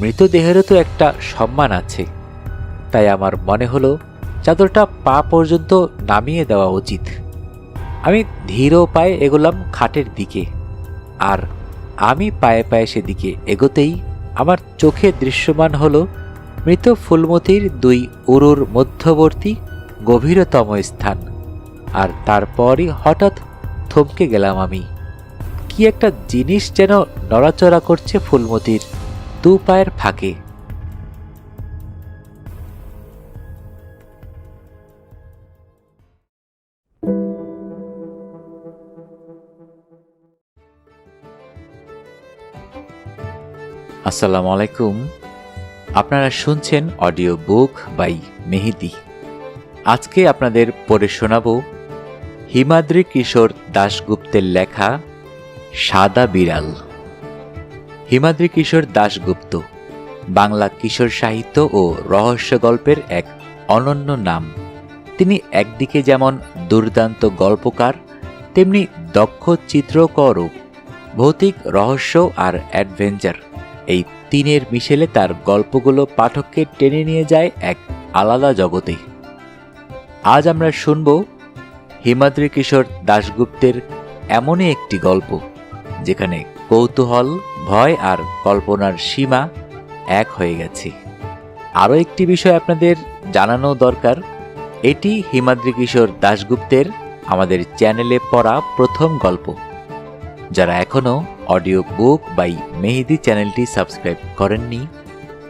মৃতদেহেরও তো একটা সম্মান আছে, তাই আমার মনে হলো চাদরটা পা পর্যন্ত নামিয়ে দেওয়া উচিত। আমি ধীর পায়ে এগোলাম খাটের দিকে, আর আমি পায়ে পায়ে সেদিকে এগোতেই আমার চোখে দৃশ্যমান হলো মৃত ফুলমতির দুই উরুর মধ্যবর্তী গভীরতম স্থান। আর তারপরই হঠাৎ থমকে গেলাম আমি। কি একটা জিনিস যেন নড়াচড়া করছে ফুলমতির দু পায়ের ফাঁকে। আসসালামু আলাইকুম। আপনারা শুনছেন অডিও বুক বাই মেহেদি। আজকে আপনাদের পড়ে শোনাব হিমাদ্রি কিশোর দাশগুপ্তের লেখা সাদা বিড়াল। হিমাদ্রি কিশোর দাশগুপ্ত বাংলা কিশোর সাহিত্য ও রহস্য গল্পের এক অনন্য নাম। তিনি একদিকে যেমন দুর্দান্ত গল্পকার, তেমনি দক্ষ চিত্রকরও। ভৌতিক রহস্য আর অ্যাডভেঞ্চার, এই তিনের মিশেলে তার গল্পগুলো পাঠককে টেনে নিয়ে যায় এক আলাদা জগতে। আজ আমরা শুনব হিমাদ্রি কিশোর দাশগুপ্তের এমনই একটি গল্প, যেখানে কৌতূহল, ভয় আর কল্পনার সীমা এক হয়ে গেছে। আরও একটি বিষয় আপনাদের জানানো দরকার, এটি হিমাদ্রি কিশোর দাশগুপ্তের আমাদের চ্যানেলে পড়া প্রথম গল্প। যারা এখনও অডিও বুক বাই মেহেদি চ্যানেলটি সাবস্ক্রাইব করেননি,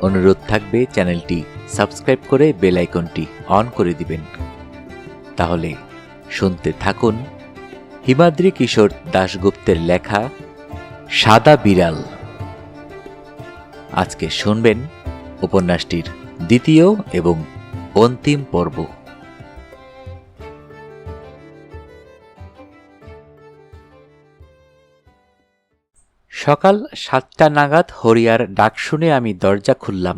অনুরোধ থাকবে চ্যানেলটি সাবস্ক্রাইব করে বেল আইকনটি অন করে দিবেন। তাহলে শুনতে থাকুন হিমাদ্রি কিশোর দাশগুপ্তের লেখা সাদা বিড়াল। আজকে শুনবেন উপন্যাসটির দ্বিতীয় এবং অন্তিম পর্ব। সকাল 7টা নাগাদ হরিয়ার ডাক শুনে আমি দরজা খুললাম।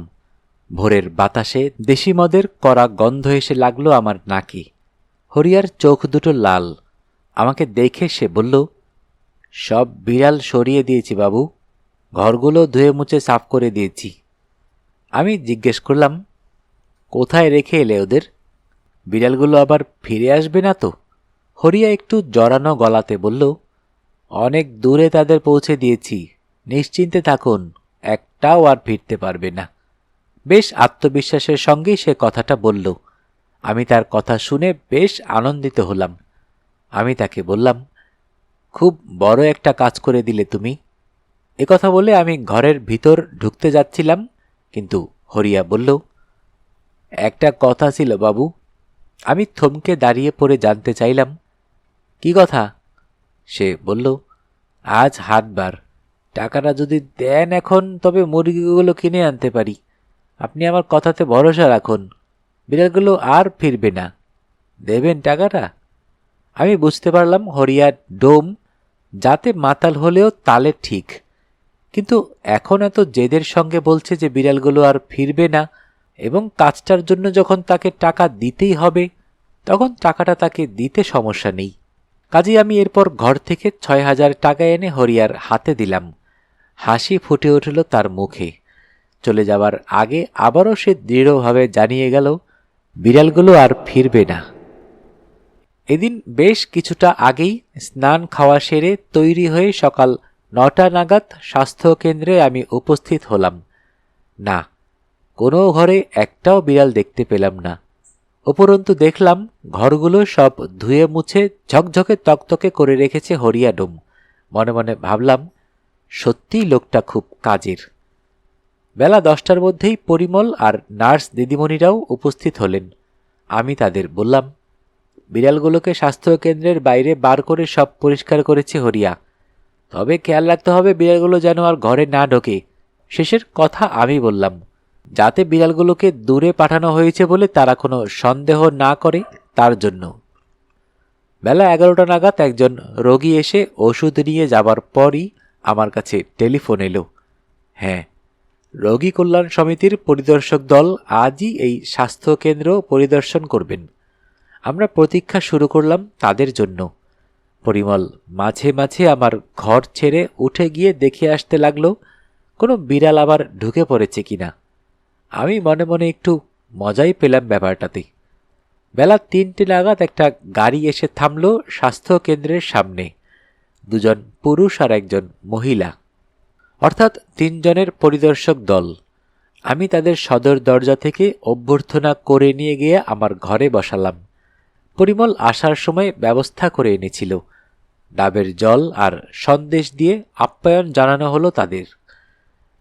ভোরের বাতাসে দেশি মদের কড়া গন্ধ এসে লাগলো আমার নাকে। হরিয়ার চোখ দুটো লাল। আমাকে দেখে সে বলল, সব বিড়াল সরিয়ে দিয়েছি বাবু, ঘরগুলো ধুয়ে মুছে সাফ করে দিয়েছি। আমি জিজ্ঞেস করলাম, কোথায় রেখে এলে ওদের? বিড়ালগুলো আবার ফিরে আসবে না তো? হরিয়া একটু জড়ানো গলাতে বলল, অনেক দূরে তাদের পৌঁছে দিয়েছি, নিশ্চিন্তে থাকুন, একটাও আর ফিরতে পারবে না। বেশ আত্মবিশ্বাসের সঙ্গেই সে কথাটা বলল। আমি তার কথা শুনে বেশ আনন্দিত হলাম। আমি তাকে বললাম, খুব বড় একটা কাজ করে দিলে তুমি। একথা বলে আমি ঘরের ভিতর ঢুকতে যাচ্ছিলাম, কিন্তু হরিয়া বলল, একটা কথা ছিল বাবু। আমি থমকে দাঁড়িয়ে পড়ে জানতে চাইলাম, কি কথা? সে বলল, আজ হাটবার, টাকাটা যদি দেন এখন, তবে মুরগিগুলো কিনে আনতে পারি। আপনি আমার কথাতে ভরসা রাখুন, বিড়ালগুলো আর ফিরবে না। দেবেন টাকাটা? আমি বুঝতে পারলাম হরিয়ার ডোম যাতে মাতাল হলেও তালে ঠিক, কিন্তু এখন এত জেদের সঙ্গে বলছে যে বিড়ালগুলো আর ফিরবে না, এবং কাজটার জন্য যখন তাকে টাকা দিতেই হবে, তখন টাকাটা তাকে দিতে সমস্যা নেই। কাজেই আমি এরপর ঘর থেকে 6,000 টাকা এনে হরিয়ার হাতে দিলাম। হাসি ফুটে উঠল তার মুখে। চলে যাবার আগে আবারও সে দৃঢ়ভাবে জানিয়ে গেল, বিড়ালগুলো আর ফিরবে না। এদিন বেশ কিছুটা আগেই স্নান খাওয়া সেরে তৈরি হয়ে সকাল 9টা নাগাদ স্বাস্থ্যকেন্দ্রে আমি উপস্থিত হলাম। না, কোনো ঘরে একটাও বিড়াল দেখতে পেলাম না। উপরন্তু দেখলাম ঘরগুলো সব ধুয়ে মুছে ঝকঝকে তকতকে করে রেখেছে হরিয়া ডোম। মনে মনে ভাবলাম, সত্যিই লোকটা খুব কাজের। বেলা 10টার মধ্যেই পরিমল আর নার্স দিদিমণিরাও উপস্থিত হলেন। আমি তাদের বললাম, বিড়ালগুলোকে স্বাস্থ্যকেন্দ্রের বাইরে বার করে সব পরিষ্কার করেছে হরিয়া, তবে খেয়াল রাখতে হবে বিড়ালগুলো যেন আর ঘরে না ঢোকে। শেষের কথা আমি বললাম, যাতে বিড়ালগুলোকে দূরে পাঠানো হয়েছে বলে তারা কোনো সন্দেহ না করে, তার জন্য। বেলা 11টা নাগাদ একজন রোগী এসে ওষুধ নিয়ে যাবার পরই আমার কাছে টেলিফোন এলো। হ্যাঁ, রোগী কল্যাণ সমিতির পরিদর্শক দল আজই এই স্বাস্থ্যকেন্দ্র পরিদর্শন করবেন। আমরা প্রতীক্ষা শুরু করলাম তাদের জন্য। পরিমল মাঝে মাঝে আমার ঘর ছেড়ে উঠে গিয়ে দেখে আসতে লাগলো কোনো বিড়াল আবার ঢুকে পড়েছে কিনা। আমি মনে মনে একটু মজাই পেলাম ব্যাপারটাতে। বেলা 3টে নাগাদ একটা গাড়ি এসে থামল স্বাস্থ্য কেন্দ্রের সামনে। 2জন পুরুষ আর 1জন মহিলা, অর্থাৎ 3 জনের পরিদর্শক দল। আমি তাদের সদর দরজা থেকে অভ্যর্থনা করে নিয়ে গিয়ে আমার ঘরে বসালাম। পরিমল আসার সময় ব্যবস্থা করে এনেছিল। ডাবের জল আর সন্দেশ দিয়ে আপ্যায়ন জানানো হলো তাদের।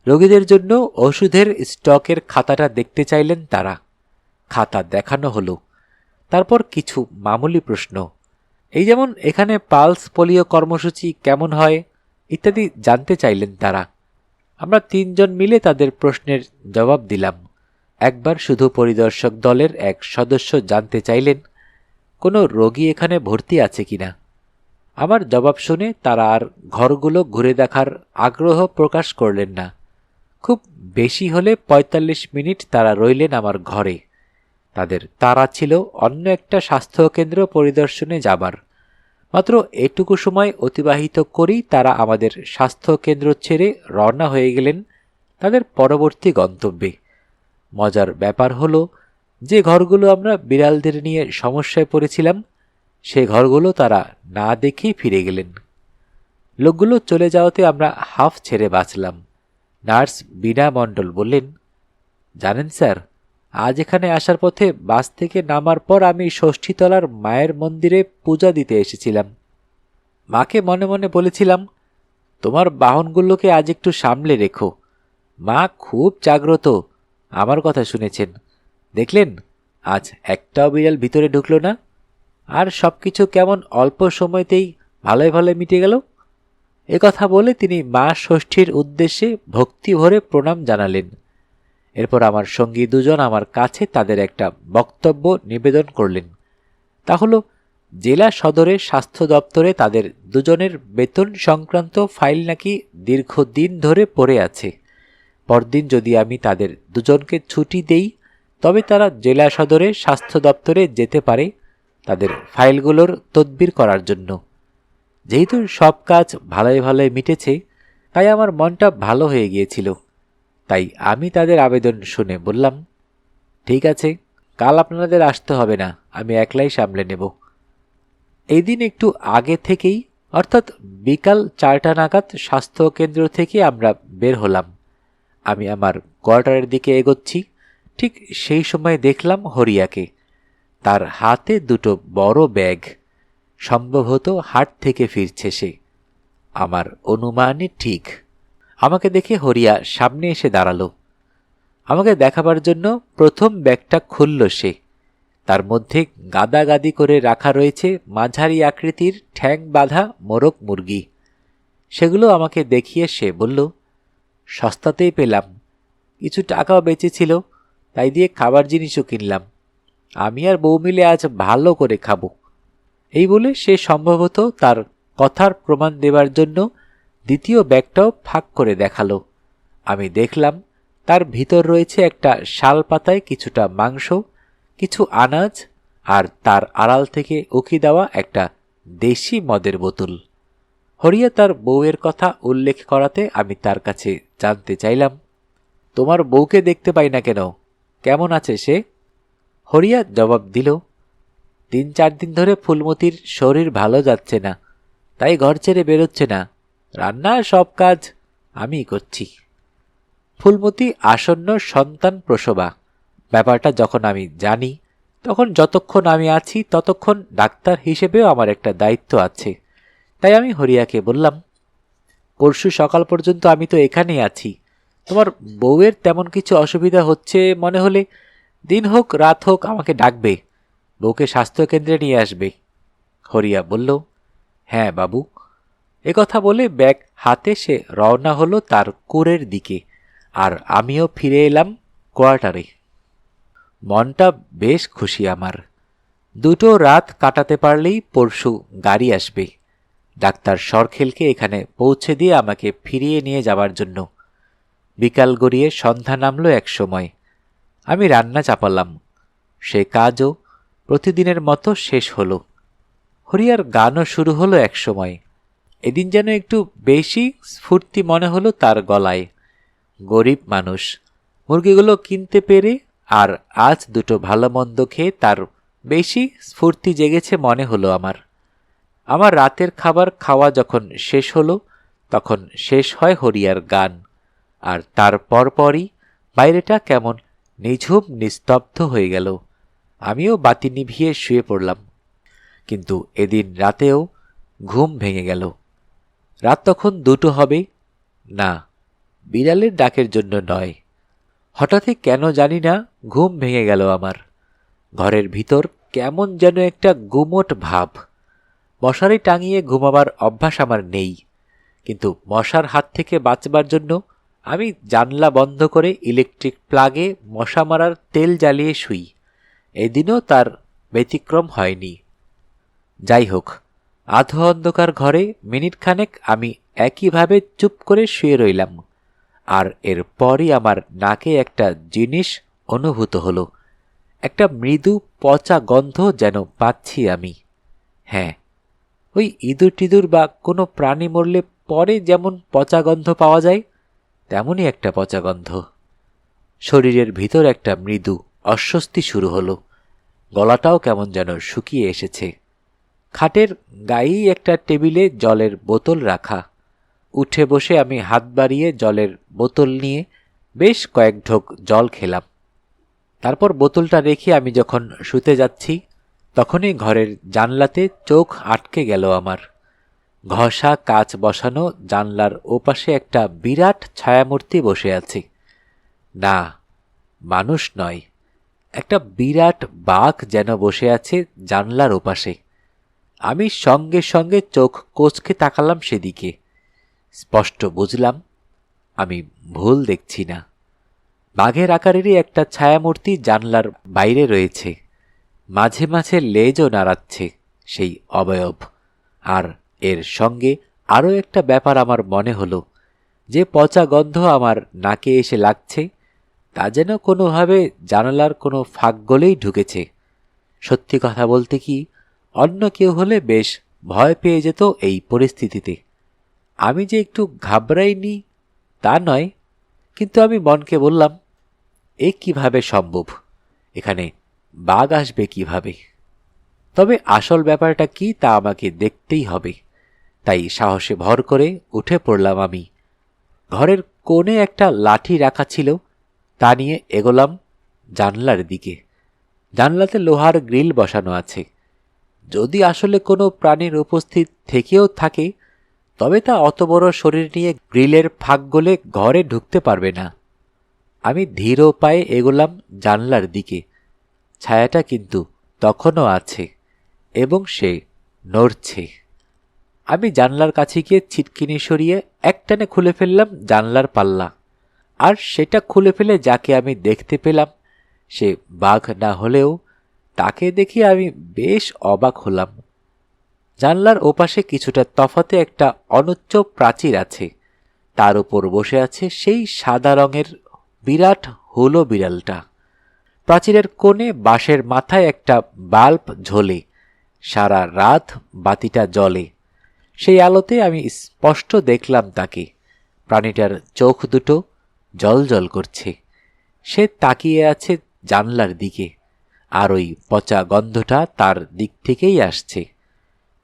রোগীদের জন্য ওষুধের স্টকের খাতাটা দেখতে চাইলেন তারা। খাতা দেখানো হলো। তারপর কিছু মামুলি প্রশ্ন, এই যেমন এখানে পালস পোলিও কর্মসূচি কেমন হয় ইত্যাদি জানতে চাইলেন তারা। আমরা 3 জন মিলে তাদের প্রশ্নের জবাব দিলাম। একবার শুধু পরিদর্শক দলের এক সদস্য জানতে চাইলেন, কোনো রোগী এখানে ভর্তি আছে কিনা। আমার জবাব শুনে তারা আর ঘরগুলো ঘুরে দেখার আগ্রহ প্রকাশ করলেন না। খুব বেশি হলে 45 মিনিট তারা রইলেন আমার ঘরে। তাদের তাড়া ছিল অন্য একটা স্বাস্থ্যকেন্দ্র পরিদর্শনে যাবার। মাত্র এটুকু সময় অতিবাহিত করেই তারা আমাদের স্বাস্থ্যকেন্দ্র ছেড়ে রওনা হয়ে গেলেন তাদের পরবর্তী গন্তব্যে। মজার ব্যাপার হলো, যে ঘরগুলো আমরা বিড়ালদের নিয়ে সমস্যায় পড়েছিলাম সে ঘরগুলো তারা না দেখেই ফিরে গেলেন। লোকগুলো চলে যাওয়াতে আমরা হাফ ছেড়ে বাঁচলাম। নার্স বীণা মণ্ডল বললেন, জানেন স্যার, আজ এখানে আসার পথে বাস থেকে নামার পর আমি ষষ্ঠীতলার মায়ের মন্দিরে পূজা দিতে এসেছিলাম। মাকে মনে মনে বলেছিলাম, তোমার বাহনগুলোকে আজ একটু সামলে রেখো। মা খুব জাগ্রত, আমার কথা শুনেছেন। দেখলেন আজ একটাও বিড়াল ভিতরে ঢুকলো না, আর সবকিছু কেমন অল্প সময়তেই ভালোই ভালো মিটে গেল। কথা বলে তিনি মা ষষ্ঠীর উদ্দেশ্যে ভক্তি ভরে প্রণাম জানালেন। এরপর আমার সঙ্গী 2 জন আমার কাছে তাদের একটা বক্তব্য নিবেদন করলেন। তা হলো, জেলা সদরের স্বাস্থ্য দপ্তরে তাদের 2 জনের বেতন সংক্রান্ত ফাইল নাকি দীর্ঘদিন ধরে পড়ে আছে। পরদিন যদি আমি তাদের 2 জনকে ছুটি দেই তবে তারা জেলা সদরে স্বাস্থ্য দপ্তরে যেতে পারে তাদের ফাইলগুলোর তদবির করার জন্য। যেহেতু সব কাজ ভালোই ভালোই মিটেছে, তাই আমার মনটা ভালো হয়ে গিয়েছিল। তাই আমি তাদের আবেদন শুনে বললাম, ঠিক আছে, কাল আপনাদের আসতে হবে না, আমি একলাই সামলে নেব। এই দিন একটু আগে থেকেই, অর্থাৎ বিকাল 4টা নাগাদ স্বাস্থ্যকেন্দ্র থেকে আমরা বের হলাম। আমি আমার কোয়ার্টারের দিকে এগোচ্ছি। ঠিক সেই সময় দেখলাম হরিয়াকে। তার হাতে 2টো বড় ব্যাগ। সম্ভবত হাট থেকে ফিরছে সে। আমার অনুমানই ঠিক। আমাকে দেখে হরিয়া সামনে এসে দাঁড়ালো। আমাকে দেখাবার জন্য প্রথম ব্যাগটা খুলল সে। তার মধ্যে গাদাগাদি করে রাখা রয়েছে মাঝারি আকৃতির ঠ্যাং বাঁধা মোরগ মুরগি। সেগুলো আমাকে দেখিয়ে সে বলল, সস্তাতেই পেলাম, কিছু টাকাও বেঁচেছিল, তাই দিয়ে খাবার জিনিসও কিনলাম। আমি আর বউ মিলে আজ ভালো করে খাবো। এই বলে সে সম্ভবত তার কথার প্রমাণ দেবার জন্য দ্বিতীয় ব্যাগটাও ফাঁক করে দেখালো। আমি দেখলাম তার ভিতর রয়েছে একটা শাল পাতায় কিছুটা মাংস, কিছু আনাজ, আর তার আড়াল থেকে উকি দেওয়া একটা দেশি মদের বোতল। হরিয়া তার বউয়ের কথা উল্লেখ করাতে আমি তার কাছে জানতে চাইলাম, তোমার বউকে দেখতে পাই না কেন, কেমন আছে সে? হরিয়া জবাব দিল, 3-4 দিন ধরে ফুলমতির শরীর ভালো যাচ্ছে না, তাই ঘর ছেড়ে বেরোচ্ছে না। রান্না সব কাজ আমিই করছি। ফুলমতি আসন্ন সন্তান প্রসবা। ব্যাপারটা যখন আমি জানি, তখন যতক্ষণ আমি আছি ততক্ষণ ডাক্তার হিসেবেও আমার একটা দায়িত্ব আছে। তাই আমি হরিয়াকে বললাম, পরশু সকাল পর্যন্ত আমি তো এখানেই আছি। তোমার বউয়ের তেমন কিছু অসুবিধা হচ্ছে মনে হলে দিন হোক রাত হোক আমাকে ডাকবে, বউকে স্বাস্থ্যকেন্দ্রে নিয়ে আসবে। হরিয়া বলল, হ্যাঁ বাবু। কথা বলে ব্যাগ হাতে সে রওনা হলো তার কুরের দিকে, আর আমিও ফিরে এলাম কোয়ার্টারে। মনটা বেশ খুশি আমার। 2টো রাত কাটাতে পারলেই পরশু গাড়ি আসবে ডাক্তার সরখেলকে এখানে পৌঁছে দিয়ে আমাকে ফিরিয়ে নিয়ে যাবার জন্য। বিকাল গড়িয়ে সন্ধ্যা নামল এক সময়। আমি রান্না চাপালাম। সে কাজও প্রতিদিনের মতো শেষ হলো। হরিয়ার গানও শুরু হলো এক সময়। এদিন যেন একটু বেশি স্ফূর্তি মনে হলো তার গলায়। গরিব মানুষ, মুরগিগুলো কিনতে পেরে আর আজ দুটো ভালো মন্দ খেয়ে তার বেশি স্ফূর্তি জেগেছে মনে হলো আমার। আমার রাতের খাবার খাওয়া যখন শেষ হলো, তখন শেষ হয় হরিয়ার গান, আর তার পরপরই বাইরেটা কেমন নিঝুম নিস্তব্ধ হয়ে গেল। আমিও বাতি নিভিয়ে শুয়ে পড়লাম। কিন্তু এদিন রাতেও ঘুম ভেঙে গেল। রাত তখন 2টো হবে। না, বিড়ালের ডাকের জন্য নয়। হঠাৎই কেন জানি না ঘুম ভেঙে গেল আমার। ঘরের ভিতর কেমন যেন একটা গুমোট ভাব। মশারি টাঙিয়ে ঘুমাবার অভ্যাস আমার নেই, কিন্তু মশার হাত থেকে বাঁচবার জন্য আমি জানলা বন্ধ করে ইলেকট্রিক প্লাগে মশা মারার তেল জ্বালিয়ে শুই। এদিনও তার ব্যতিক্রম হয়নি। যাই হোক, আধো অন্ধকার ঘরে মিনিটখানেক আমি একইভাবে চুপ করে শুয়ে রইলাম। আর এরপরই আমার নাকে একটা জিনিস অনুভূত হলো। একটা মৃদু পচা গন্ধ যেন পাচ্ছি আমি। হ্যাঁ, ওই ইঁদুর টিদুর বা কোনো প্রাণী মরলে পরে যেমন পচা গন্ধ পাওয়া যায়, তেমনই একটা পচা গন্ধ। শরীরের ভিতর একটা মৃদু অস্বস্তি শুরু হলো। গলাটাও কেমন যেন শুকিয়ে এসেছে। খাটের গায়েই একটা টেবিলে জলের বোতল রাখা। উঠে বসে আমি হাত বাড়িয়ে জলের বোতল নিয়ে বেশ কয়েক ঢোক জল খেলাম। তারপর বোতলটা রেখে আমি যখন শুতে যাচ্ছি, তখনই ঘরের জানলাতে চোখ আটকে গেল আমার। ঘষা কাচ বসানো জানলার ওপাশে একটা বিরাট ছায়ামূর্তি বসে আছে। না, মানুষ নয়, একটা বিরাট বাঘ যেন বসে আছে জানলার ওপাশে। আমি সঙ্গে সঙ্গে চোখ কোঁচকে তাকালাম সেদিকে। স্পষ্ট বুঝলাম আমি ভুল দেখছি না। বাঘের আকারেরই একটা ছায়ামূর্তি জানলার বাইরে রয়েছে। মাঝে মাঝে লেজও নাড়াচ্ছে সেই অবয়ব। আর এর সঙ্গে আরও একটা ব্যাপার আমার মনে হলো, যে পচা গন্ধ আমার নাকে এসে লাগছে, তা যেন কোনোভাবে জানালার কোনো ফাঁক গলেই ঢুকেছে। সত্যি কথা বলতে কি, অন্য কেউ হলে বেশ ভয় পেয়ে যেত এই পরিস্থিতিতে। আমি যে একটু ঘাবড়াইনি তা নয়, কিন্তু আমি মনকে বললাম, এ কিভাবে সম্ভব? এখানে বাঘ আসবে কিভাবে? তবে আসল ব্যাপারটা কি তা আমাকে দেখতেই হবে। তাই সাহসে ভর করে উঠে পড়লাম আমি। ঘরের কোণে একটা লাঠি রাখা ছিল, তা নিয়ে এগোলাম জানলার দিকে। জানলাতে লোহার গ্রিল বসানো আছে। যদি আসলে কোনো প্রাণীর উপস্থিত থেকেও থাকে, তবে তা অত বড় শরীর নিয়ে গ্রিলের ফাঁক গলে ঘরে ঢুকতে পারবে না। আমি ধীর পায়ে এগোলাম জানলার দিকে। ছায়াটা কিন্তু তখনও আছে এবং সে নড়ছে। আমি জানলার কাছে গিয়ে ছিটকিনি সরিয়ে একটানে খুলে ফেললাম জানলার পাল্লা। আর সেটা খুলে ফেলে যাকে আমি দেখতে পেলাম, সে বাঘ না হলেও তাকে দেখে আমি বেশ অবাক হলাম। জানলার ওপাশে কিছুটা তফাতে একটা অনুচ্চ প্রাচীর আছে। তার উপর বসে আছে সেই সাদা রঙের বিরাট হুলো বিড়ালটা। প্রাচীরের কোণে বাঁশের মাথায় একটা বাল্ব ঝোলে। সারা রাত বাতিটা জ্বলে। সেই আলোতে আমি স্পষ্ট দেখলাম তাকে। প্রাণীটার চোখ দুটো জ্বলজ্বল করছে। সে তাকিয়ে আছে জানলার দিকে, আর ওই পচা গন্ধটা তার দিক থেকেই আসছে।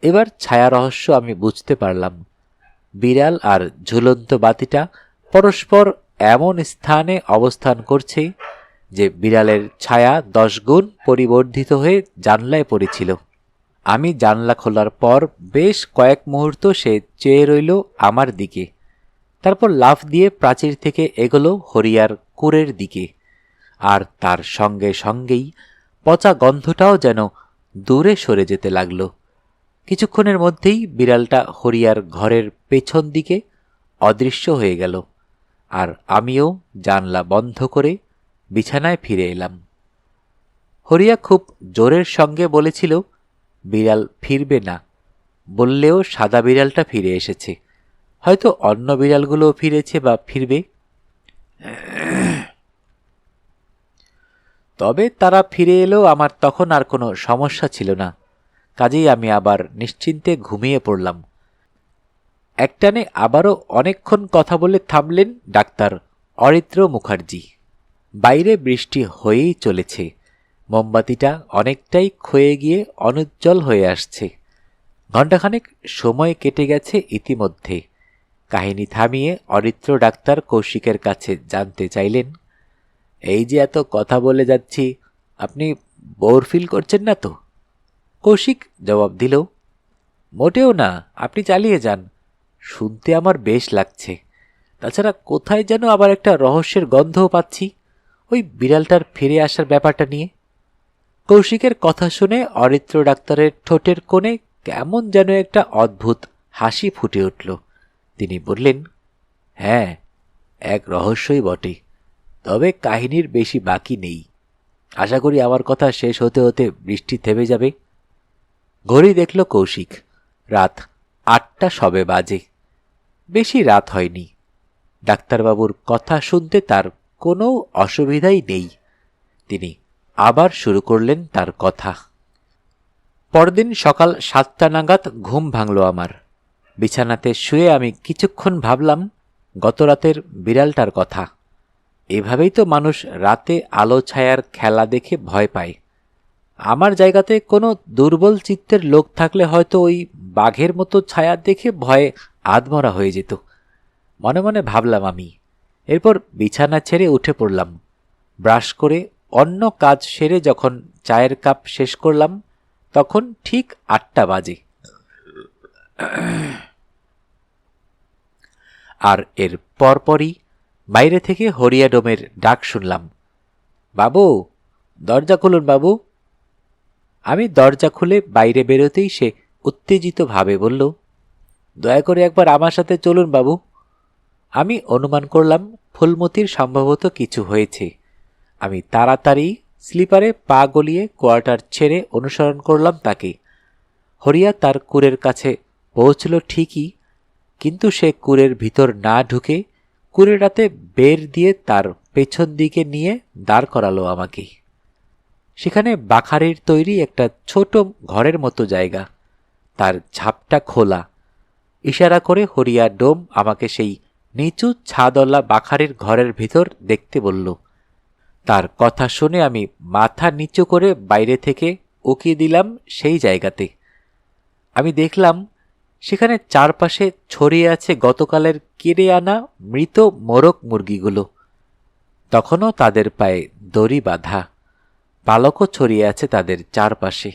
এবার ছায়া রহস্য আমি বুঝতে পারলাম। বিড়াল আর ঝুলন্ত বাতিটা পরস্পর এমন স্থানে অবস্থান করছে যে বিড়ালের ছায়া 10 গুণ পরিবর্ধিত হয়ে জানলায় পড়েছিল। আমি জানলা খোলার পর বেশ কয়েক মুহূর্ত সে চেয়ে রইল আমার দিকে। তারপর লাফ দিয়ে প্রাচীর থেকে এগোলো হরিয়ার কুঁড়ের দিকে। আর তার সঙ্গে সঙ্গেই পচা গন্ধটাও যেন দূরে সরে যেতে লাগল। কিছুক্ষণের মধ্যেই বিড়ালটা হরিয়ার ঘরের পেছন দিকে অদৃশ্য হয়ে গেল। আর আমিও জানলা বন্ধ করে বিছানায় ফিরে এলাম। হরিয়া খুব জোরের সঙ্গে বলেছিল বিড়াল ফিরবে না, বললেও সাদা বিড়ালটা ফিরে এসেছে। হয়তো অন্য বিড়ালগুলোও ফিরেছে বা ফিরবে। তবে তারা ফিরে এলেও আমার তখন আর কোনো সমস্যা ছিল না। কাজেই আমি আবার নিশ্চিন্তে ঘুমিয়ে পড়লাম। একটানে আবারও অনেকক্ষণ কথা বলে থামলেন ডাক্তার অরিত্র মুখার্জি। বাইরে বৃষ্টি হয়েই চলেছে। মোমবাতিটা অনেকটাই ক্ষয়ে গিয়ে অনুজ্জ্বল হয়ে আসছে। ঘণ্টাখানেক সময় কেটে গেছে ইতিমধ্যে। কাহিনী থামিয়ে অরিত্র ডাক্তার কৌশিকের কাছে জানতে চাইলেন, এই যে এত কথা বলে যাচ্ছি, আপনি বোর ফিল করছেন না তো? কৌশিক জবাব দিল, মোটেও না, আপনি চালিয়ে যান। শুনতে আমার বেশ লাগছে। তাছাড়া কোথায় যেন আবার একটা রহস্যের গন্ধও পাচ্ছি, ওই বিড়ালটার ফিরে আসার ব্যাপারটা নিয়ে। কৌশিকের কথা শুনে অরিত্র ডাক্তারের ঠোঁটের কোণে কেমন যেন একটা অদ্ভুত হাসি ফুটে উঠল। তিনি বললেন, হ্যাঁ, এক রহস্যই বটে, তবে কাহিনীর বেশি বাকি নেই। আশা করি আমার কথা শেষ হতে হতে বৃষ্টি থেমে যাবে। ঘড়ি দেখল কৌশিক, রাত 8টা সবে বাজে। বেশি রাত হয়নি। ডাক্তারবাবুর কথা শুনতে তার কোনো অসুবিধাই নেই। তিনি আবার শুরু করলেন তার কথা। পরদিন সকাল 7টা নাগাদ ঘুম ভাঙল আমার। বিছানাতে শুয়ে আমি কিছুক্ষণ ভাবলাম গত রাতের বিড়ালটার কথা। এভাবেই তো মানুষ রাতে আলো ছায়ার খেলা দেখে ভয় পায়। আমার জায়গাতে কোনো দুর্বল চিত্তের লোক থাকলে হয়তো ওই বাঘের মতো ছায়া দেখে ভয়ে আধমরা হয়ে যেত। মনে মনে ভাবলাম আমি। এরপর বিছানা ছেড়ে উঠে পড়লাম। ব্রাশ করে অন্য কাজ সেরে যখন চায়ের কাপ শেষ করলাম, তখন ঠিক 8টা বাজে। আর এর পরপরই বাইরে থেকে হরিয়া ডোমের ডাক শুনলাম, বাবু, দরজা খুলুন বাবু। আমি দরজা খুলে বাইরে বেরোতেই সে উত্তেজিতভাবে বলল, দয়া করে একবার আমার সাথে চলুন বাবু। আমি অনুমান করলাম ফুলমতির সম্ভবত কিছু হয়েছে। আমি তাড়াতাড়ি স্লিপারে পা গলিয়ে কোয়ার্টার ছেড়ে অনুসরণ করলাম তাকে। হরিয়া তার কুরের কাছে পৌঁছল ঠিকই, কিন্তু সে কুরের ভিতর না ঢুকে কুরেরাতে বের দিয়ে তার পেছন দিকে নিয়ে দাঁড় করালো আমাকে। সেখানে বাখারের তৈরি একটা ছোট ঘরের মতো জায়গা, তার ঝাপটা খোলা। ইশারা করে হরিয়া ডোম আমাকে সেই নিচু ছাদওয়ালা বাখারের ঘরের ভিতর দেখতে বলল। তার কথা শুনে আমি মাথা নিচু করে বাইরে থেকে উকি দিলাম সেই জায়গাতে। আমি দেখলাম সেখানে চারপাশে ছড়িয়ে আছে গতকালের কেড়ে আনা মৃত মোরগ মুরগিগুলো। তখনও তাদের পায়ে দড়ি বাঁধা, পালকও ছড়িয়ে আছে তাদের চারপাশে।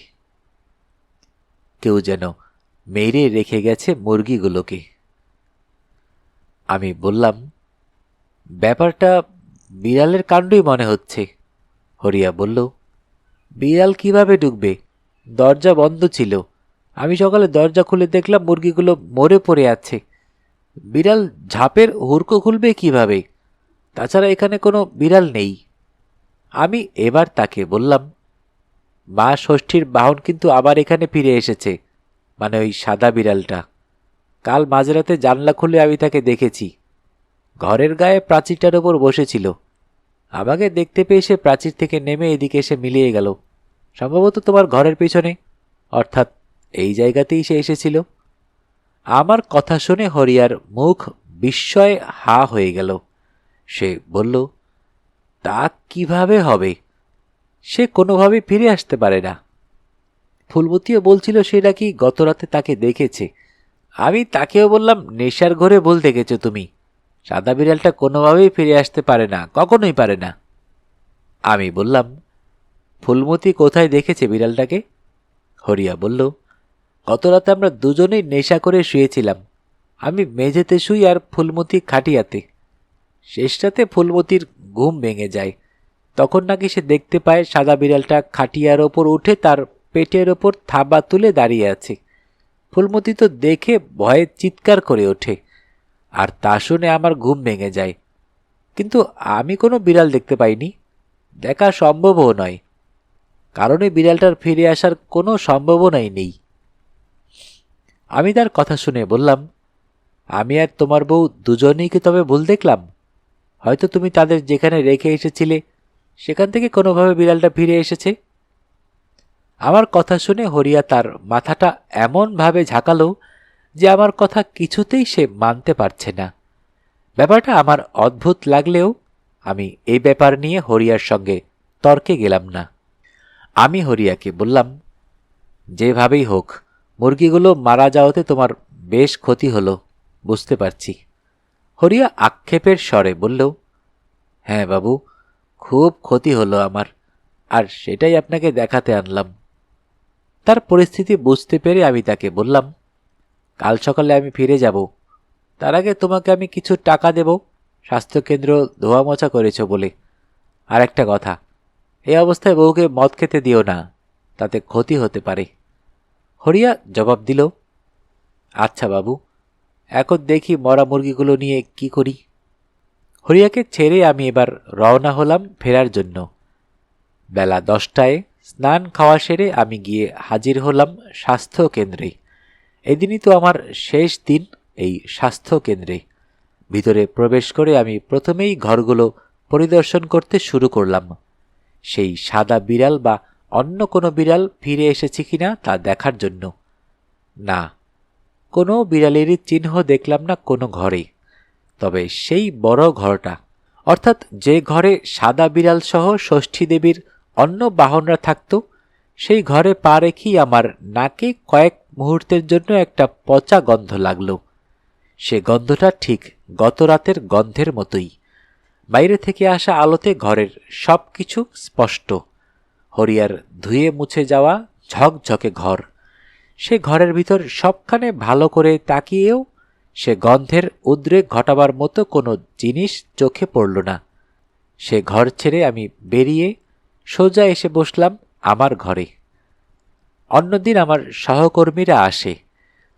কেউ যেন মেরে রেখে গেছে মুরগিগুলোকে। আমি বললাম, ব্যাপারটা বিড়ালের কাণ্ডই মনে হচ্ছে। হরিয়া বলল, বিড়াল কিভাবে ঢুকবে? দরজা বন্ধ ছিল। আমি সকালে দরজা খুলে দেখলাম মুরগিগুলো মরে পড়ে আছে। বিড়াল ঝাঁপের হুড়কো খুলবে কিভাবে? তাছাড়া এখানে কোনো বিড়াল নেই। আমি এবার তাকে বললাম, মা ষষ্ঠীর বাহন কিন্তু আবার এখানে ফিরে এসেছে, মানে ওই সাদা বিড়ালটা। কাল মাঝরাতে জানলা খুলে আমি তাকে দেখেছি। ঘরের গায়ে প্রাচীরটার ওপর বসেছিল। আমাকে দেখতে পেয়ে সে প্রাচীর থেকে নেমে এদিকে এসে মিলিয়ে গেল। সম্ভবত তোমার ঘরের পেছনে, অর্থাৎ এই জায়গাতেই সে এসেছিল। আমার কথা শুনে হরিয়ার মুখ বিস্ময়ে হা হয়ে গেল। সে বলল, তা কিভাবে হবে? সে কোনোভাবে ফিরে আসতে পারে না। ফুলমতিও বলছিল সে নাকি গতরাতে তাকে দেখেছে। আমি তাকেও বললাম, নেশার ঘরে ভুল দেখেছ তুমি। সাদা বিড়ালটা কোনোভাবেই ফিরে আসতে পারে না, কখনোই পারে না। আমি বললাম, ফুলমতি কোথায় দেখেছে বিড়ালটাকে? হরিয়া বলল, গতরাতে আমরা দুজনেই নেশা করে শুয়েছিলাম। আমি মেঝেতে শুই আর ফুলমতি খাটিয়াতে। শেষ রাতে ফুলমতির ঘুম ভেঙে যায়। তখন নাকি সে দেখতে পায় সাদা বিড়ালটা খাটিয়ার ওপর উঠে তার পেটের ওপর থাবা তুলে দাঁড়িয়ে আছে। ফুলমতি তো দেখে ভয়ে চিৎকার করে ওঠে, আর তা শুনে আমার ঘুম ভেঙে যায়। কিন্তু আমি কোনো বিড়াল দেখতে পাইনি, দেখা সম্ভবও নয়, কারণ এই বিড়ালটার ফিরে আসার কোনো সম্ভাবনাই নেই। আমি তার কথা শুনে বললাম, আমি আর তোমার বউ দুজনেই কি তবে ভুল দেখলাম? হয়তো তুমি তাদের যেখানে রেখে এসেছিলে সেখান থেকে কোনোভাবে বিড়ালটা ফিরে এসেছে। আমার কথা শুনে হরিয়া তার মাথাটা এমনভাবে ঝাঁকালো যে আমার কথা কিছুতেই সে মানতে পারছে না। ব্যাপারটা আমার অদ্ভুত লাগলেও আমি এই ব্যাপার নিয়ে হরিয়ার সঙ্গে তর্কে গেলাম না। আমি হরিয়াকে বললাম, যেভাবেই হোক মুরগিগুলো মারা যাওয়াতে তোমার বেশ ক্ষতি হলো, বুঝতে পারছি। হরিয়া আক্ষেপের স্বরে বলল, হ্যাঁ বাবু, খুব ক্ষতি হলো আমার, আর সেটাই আপনাকে দেখাতে আনলাম। তার পরিস্থিতি বুঝতে পেরে আমি তাকে বললাম, কাল সকালে আমি ফিরে যাব, তার আগে তোমাকে আমি কিছু টাকা দেব, স্বাস্থ্যকেন্দ্র ধোয়া মোছা করেছ বলে। আর একটা কথা, এই অবস্থায় বউকে মদ খেতে দিও না, তাতে ক্ষতি হতে পারে। হরিয়া জবাব দিল, আচ্ছা বাবু, এখন দেখি মরা মুরগিগুলো নিয়ে কি করি। হরিয়াকে ছেড়ে আমি এবার রওনা হলাম ফেরার জন্য। বেলা 10টায় স্নান খাওয়া সেরে আমি গিয়ে হাজির হলাম স্বাস্থ্য কেন্দ্রে। এদিনই তো আমার শেষ দিন এই স্বাস্থ্য কেন্দ্রে। ভিতরে প্রবেশ করে আমি প্রথমেই ঘরগুলো পরিদর্শন করতে শুরু করলাম, সেই সাদা বিড়াল বা অন্য কোনো বিড়াল ফিরে এসেছে কিনা তা দেখার জন্য। না, কোনো বিড়ালেরই চিহ্ন দেখলাম না কোনো ঘরে। তবে সেই বড় ঘরটা, অর্থাৎ যে ঘরে সাদা বিড়াল সহ ষষ্ঠী দেবীর অন্য বাহনরা থাকত, সেই ঘরে পা রেখেই আমার নাকে কয়েক মুহূর্তের জন্য একটা পচা গন্ধ লাগল। সে গন্ধটা ঠিক গত রাতের গন্ধের মতোই। বাইরে থেকে আসা আলোতে ঘরের সব কিছু স্পষ্ট। হরিয়ার ধুয়ে মুছে যাওয়া ঝকঝকে ঘর। সে ঘরের ভিতর সবখানে ভালো করে তাকিয়েও সে গন্ধের উদ্রেক ঘটাবার মতো কোনো জিনিস চোখে পড়ল না। সে ঘর ছেড়ে আমি বেরিয়ে সোজা এসে বসলাম আমার ঘরে। অন্যদিন আমার সহকর্মীরা আসে,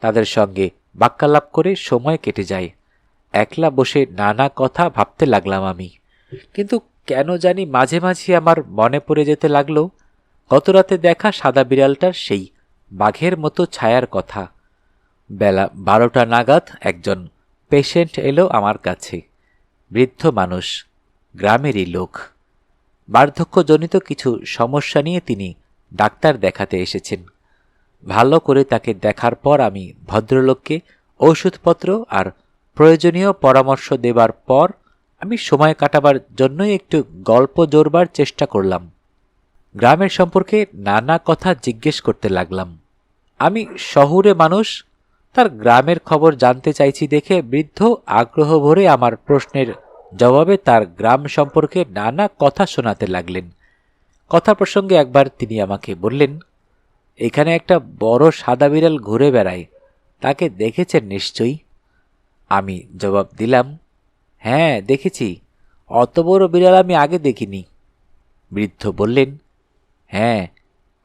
তাদের সঙ্গে বাক্যালাপ করে সময় কেটে যায়। একলা বসে নানা কথা ভাবতে লাগলাম আমি। কিন্তু কেন জানি মাঝে মাঝে আমার মনে পড়ে যেতে লাগলো গতরাতে দেখা সাদা বিড়ালটার সেই বাঘের মতো ছায়ার কথা। বেলা 12টা নাগাদ একজন পেশেন্ট এলো আমার কাছে। বৃদ্ধ মানুষ, গ্রামেরই লোক। বার্ধক্যজনিত কিছু সমস্যা নিয়ে তিনি ডাক্তার দেখাতে এসেছেন। ভালো করে তাকে দেখার পর আমি ভদ্রলোককে ঔষধপত্র আর প্রয়োজনীয় পরামর্শ দেবার পর আমি সময় কাটাবার জন্যই একটু গল্প জোরবার চেষ্টা করলাম। গ্রামের সম্পর্কে নানা কথা জিজ্ঞেস করতে লাগলাম। আমি শহুরে মানুষ, তার গ্রামের খবর জানতে চাইছি দেখে বৃদ্ধ আগ্রহ ভরে আমার প্রশ্নের জবাবে তার গ্রাম সম্পর্কে নানা কথা শোনাতে লাগলেন। কথা প্রসঙ্গে একবার তিনি আমাকে বললেন, এখানে একটা বড় সাদা বিড়াল ঘুরে বেড়ায়, তাকে দেখেছেন নিশ্চয়ই? আমি জবাব দিলাম, হ্যাঁ দেখেছি, অত বড় বিড়াল আমি আগে দেখিনি। বৃদ্ধ বললেন, হ্যাঁ,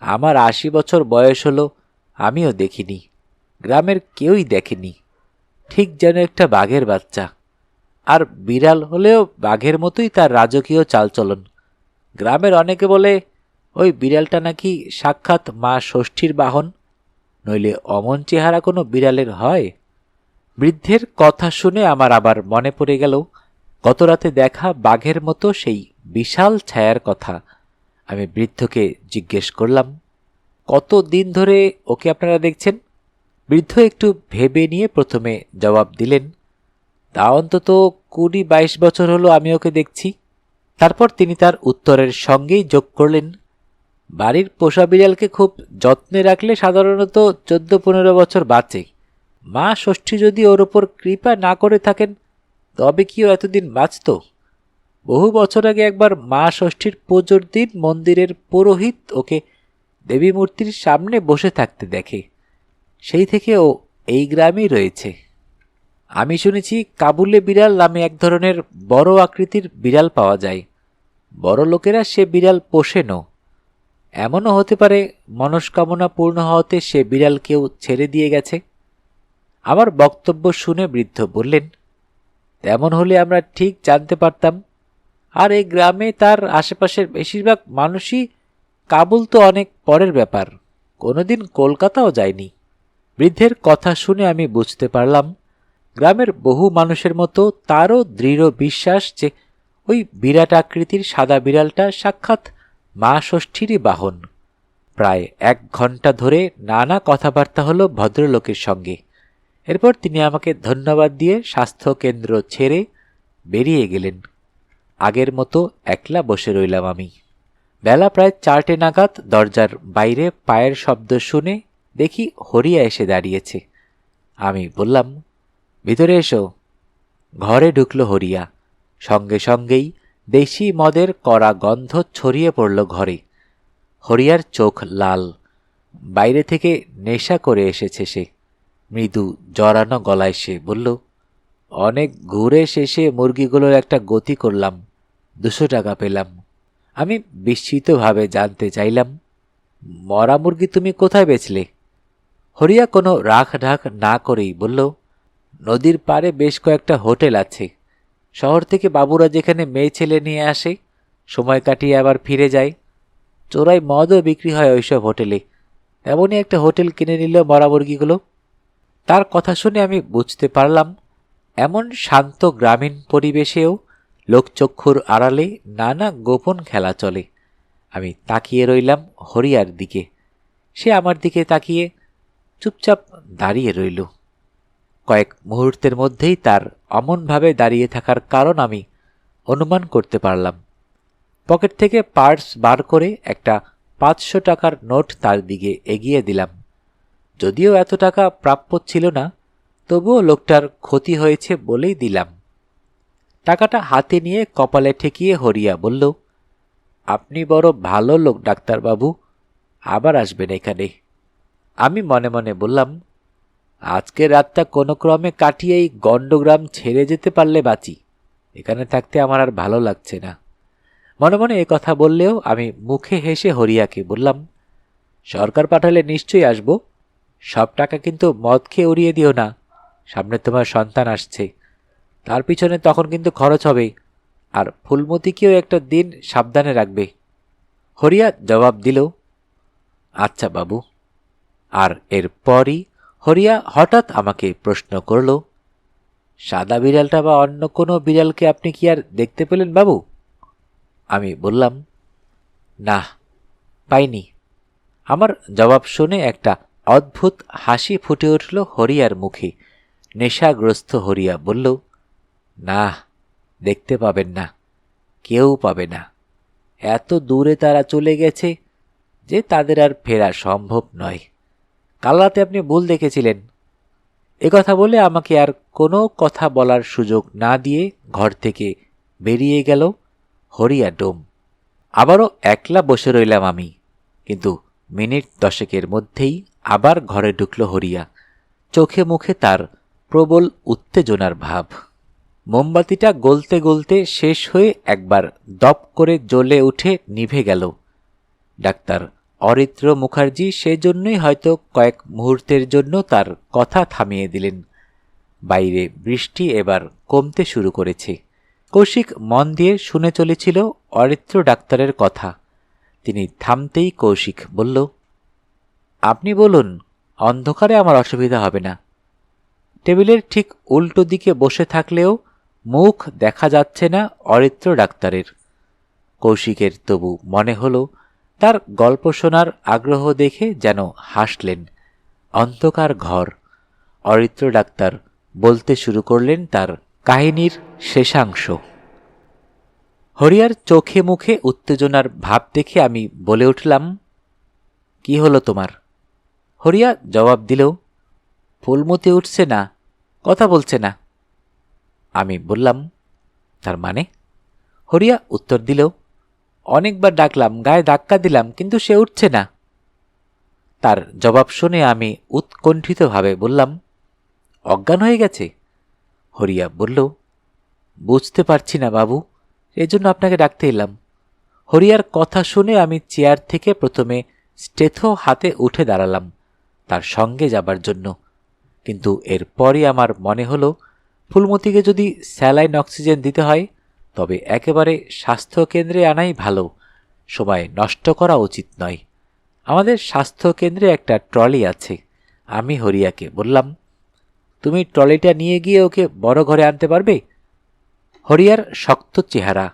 আমার 80 বছর বয়স হলো, আমিও দেখিনি, গ্রামের কেউই দেখেনি। ঠিক যেন একটা বাঘের বাচ্চা। আর বিড়াল হলেও বাঘের মতোই তার রাজকীয় চালচলন। গ্রামের অনেকে বলে ওই বিড়ালটা নাকি সাক্ষাৎ মা ষষ্ঠীর বাহন, নইলে অমন চেহারা কোনো বিড়ালের হয়? বৃদ্ধের কথা শুনে আমার আবার মনে পড়ে গেল গতরাতে দেখা বাঘের মতো সেই বিশাল ছায়ার কথা। আমি বৃদ্ধকে জিজ্ঞেস করলাম, কত দিন ধরে ওকে আপনারা দেখছেন? বৃদ্ধ একটু ভেবে নিয়ে প্রথমে জবাব দিলেন, তা অন্তত 20-22 বছর হলো আমি ওকে দেখছি। তারপর তিনি তার উত্তরের সঙ্গেই যোগ করলেন, বাড়ির পোষা বিড়ালকে খুব যত্নে রাখলে সাধারণত 14-15 বছর বাঁচে। মা ষষ্ঠী যদি ওর ওপর কৃপা না করে থাকেন তবে কি ও এতদিন বাঁচত? বহু বছর আগে একবার মা ষষ্ঠীর পুজোর দিন মন্দিরের পুরোহিত ওকে দেবী মূর্তির সামনে বসে থাকতে দেখে। সেই থেকে ও এই গ্রামেই রয়েছে। আমি শুনেছি কাবুলে বিড়াল নামে এক ধরনের বড় আকৃতির বিড়াল পাওয়া যায়। বড় লোকেরা সে বিড়াল পোষেনও। এমনও হতে পারে মনস্কামনা পূর্ণ হওয়াতে সে বিড়াল কেউ ছেড়ে দিয়ে গেছে। আমার বক্তব্য শুনে বৃদ্ধ বললেন, তেমন হলে আমরা ঠিক জানতে পারতাম। আর এই গ্রামে তার আশেপাশের বেশিরভাগ মানুষই কাবুল তো অনেক পরের ব্যাপার, কোনোদিন কলকাতাও যায়নি। বৃদ্ধের কথা শুনে আমি বুঝতে পারলাম গ্রামের বহু মানুষের মতো তারও দৃঢ় বিশ্বাস যে ওই বিরাট আকৃতির সাদা বিড়ালটা সাক্ষাৎ মা ষষ্ঠীরই বাহন। প্রায় 1 ঘন্টা ধরে নানা কথাবার্তা হলো ভদ্রলোকের সঙ্গে। এরপর তিনি আমাকে ধন্যবাদ দিয়ে স্বাস্থ্য কেন্দ্র ছেড়ে বেরিয়ে গেলেন। আগের মতো একলা বসে রইলাম আমি। বেলা প্রায় 4টে নাগাদ দরজার বাইরে পায়ের শব্দ শুনে দেখি হরিয়া এসে দাঁড়িয়েছে। আমি বললাম, ভিতরে এসো। ঘরে ঢুকল হরিয়া। সঙ্গে সঙ্গেই দেশি মদের কড়া গন্ধ ছড়িয়ে পড়ল ঘরে। হরিয়ার চোখ লাল। বাইরে থেকে নেশা করে এসেছে সে। মৃদু জড়ানো গলায় সে বলল, অনেক ঘুরে শেষে মুরগিগুলোর একটা গতি করলাম, 200 টাকা পেলাম। আমি বিস্মিতভাবে জানতে চাইলাম, মরা মুরগি তুমি কোথায় বেচলে? হরিয়া কোনো রাখ ঢাক না করেই বলল, নদীর পাড়ে বেশ কয়েকটা হোটেল আছে। শহর থেকে বাবুরা যেখানে মেয়ে ছেলে নিয়ে আসে, সময় কাটিয়ে আবার ফিরে যায়। চোরাই মদও বিক্রি হয় ওইসব হোটেলে। এমনই একটা হোটেল কিনে নিল মরা মুরগিগুলো। তার কথা শুনে আমি বুঝতে পারলাম, এমন শান্ত গ্রামীণ পরিবেশেও লোকচক্ষুর আড়ালে নানা গোপন খেলা চলে। আমি তাকিয়ে রইলাম হরিয়ার দিকে। সে আমার দিকে তাকিয়ে চুপচাপ দাঁড়িয়ে রইল। কয়েক মুহূর্তের মধ্যেই তার অমনভাবে দাঁড়িয়ে থাকার কারণ আমি অনুমান করতে পারলাম। পকেট থেকে পার্স বার করে একটা 500 টাকার নোট তার দিকে এগিয়ে দিলাম। যদিও এত টাকা প্রাপ্য ছিল না, তবুও লোকটার ক্ষতি হয়েছে বলেই দিলাম। টাকাটা হাতে নিয়ে কপালে ঠেকিয়ে হরিয়া বলল, আপনি বড় ভালো লোক ডাক্তারবাবু, আবার আসবেন এখানে। আমি মনে মনে বললাম, আজকের রাতটা কোনো ক্রমে কাটিয়েই গণ্ডগ্রাম ছেড়ে যেতে পারলে বাঁচি। এখানে থাকতে আমার আর ভালো লাগছে না। মনে মনে এ কথা বললেও আমি মুখে হেসে হরিয়াকে বললাম, সরকার পাঠালে নিশ্চয়ই আসব। সব টাকা কিন্তু মদ খেয়ে উড়িয়ে দিও না। সামনে তোমার সন্তান আসছে, তার পিছনে তখন কিন্তু খরচ হবে। আর ফুলমতিকেও একটা দিন সাবধানে রাখবে। হরিয়া জবাব দিল, আচ্ছা বাবু। আর এরপরই হরিয়া হঠাৎ আমাকে প্রশ্ন করল, সাদা বিড়ালটা বা অন্য কোনো বিড়ালকে আপনি কি আর দেখতে পেলেন বাবু? আমি বললাম, না, পাইনি। আমার জবাব শুনে একটা অদ্ভুত হাসি ফুটে উঠল হরিয়ার মুখে। নেশাগ্রস্ত হরিয়া বলল, না, দেখতে পাবেন না, কেউ পাবে না। এত দূরে তারা চলে গেছে যে তাদের আর ফেরা সম্ভব নয়। কাল রাতে আপনি ভুল দেখেছিলেন। কথা বলে আমাকে আর কোনো কথা বলার সুযোগ না দিয়ে ঘর থেকে বেরিয়ে গেল হরিয়া ডোম। আবারও একলা বসে রইলাম আমি। কিন্তু মিনিট 10 মধ্যেই আবার ঘরে ঢুকল হরিয়া। চোখে মুখে তার প্রবল উত্তেজনার ভাব। মোমবাতিটা গলতে গলতে শেষ হয়ে একবার দপ করে জ্বলে উঠে নিভে গেল। ডাক্তার অরিত্র মুখার্জি সেজন্যই হয়তো কয়েক মুহূর্তের জন্য তার কথা থামিয়ে দিলেন। বাইরে বৃষ্টি এবার কমতে শুরু করেছে। কৌশিক মন দিয়ে শুনে চলেছিল অরিত্র ডাক্তারের কথা। তিনি থামতেই কৌশিক বলল, আপনি বলুন, অন্ধকারে আমার অসুবিধা হবে না। টেবিলের ঠিক উল্টো দিকে বসে থাকলেও মুখ দেখা যাচ্ছে না অরিত্র ডাক্তারের। কৌশিকের তবু মনে হল তার গল্প শোনার আগ্রহ দেখে যেন হাসলেন। অন্ধকার ঘর। অরিত্র ডাক্তার বলতে শুরু করলেন তার কাহিনীর শেষাংশ। হরিয়ার চোখে মুখে উত্তেজনার ভাব দেখে আমি বলে উঠলাম, কি হলো তোমার? হরিয়া জবাব দিল, ফুলমতি উঠছে না, কথা বলছে না। আমি বললাম, তার মানে? হরিয়া উত্তর দিল, অনেকবার ডাকলাম, গায়ে ধাক্কা দিলাম, কিন্তু সে উঠছে না। তার জবাব শুনে আমি উৎকণ্ঠিতভাবে বললাম, অজ্ঞান হয়ে গেছে? হরিয়া বলল, বুঝতে পারছি না বাবু, এজন্য আপনাকে ডাকতে এলাম। হরিয়ার কথা শুনে আমি চেয়ার থেকে প্রথমে স্টেথো হাতে উঠে দাঁড়ালাম তার সঙ্গে যাবার জন্য। কিন্তু এরপরই আমার মনে হলো, ফুলমতিকে যদি স্যালাইন অক্সিজেন দিতে হয় তবে একেবারে স্বাস্থ্যকেন্দ্রে আনাই ভালো। সময় নষ্ট করা উচিত নয়। আমাদের স্বাস্থ্যকেন্দ্রে একটা ট্রলি আছে। আমি হরিয়াকে বললাম, তুমি ট্রলিটা নিয়ে গিয়ে ওকে বড় ঘরে আনতে পারবে? হরিয়ার শক্ত চেহারা।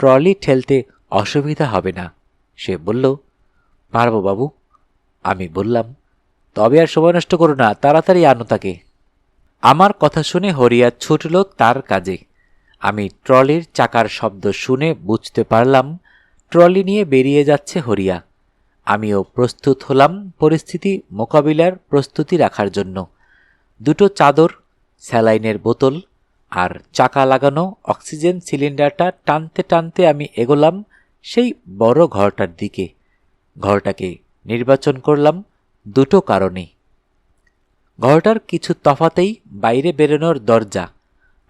ট্রলি ঠেলতে অসুবিধা হবে না। সে বলল, পারব বাবু। আমি বললাম, তবে আর সময় নষ্ট করো না, তাড়াতাড়ি আনো তাকে। আমার কথা শুনে হরিয়া ছুটল তার কাজে। আমি ট্রলির চাকার শব্দ শুনে বুঝতে পারলাম ট্রলি নিয়ে বেরিয়ে যাচ্ছে হরিয়া। আমিও প্রস্তুত হলাম পরিস্থিতি মোকাবিলার প্রস্তুতি রাখার জন্য। দুটো চাদর, স্যালাইনের বোতল আর চাকা লাগানো অক্সিজেন সিলিন্ডারটা টানতে টানতে আমি এগোলাম সেই বড় ঘরটার দিকে। ঘরটাকে নির্বাচন করলাম দুটো কারণে। ঘরটার কিছু তফাতেই বাইরে বেরোনোর দরজা,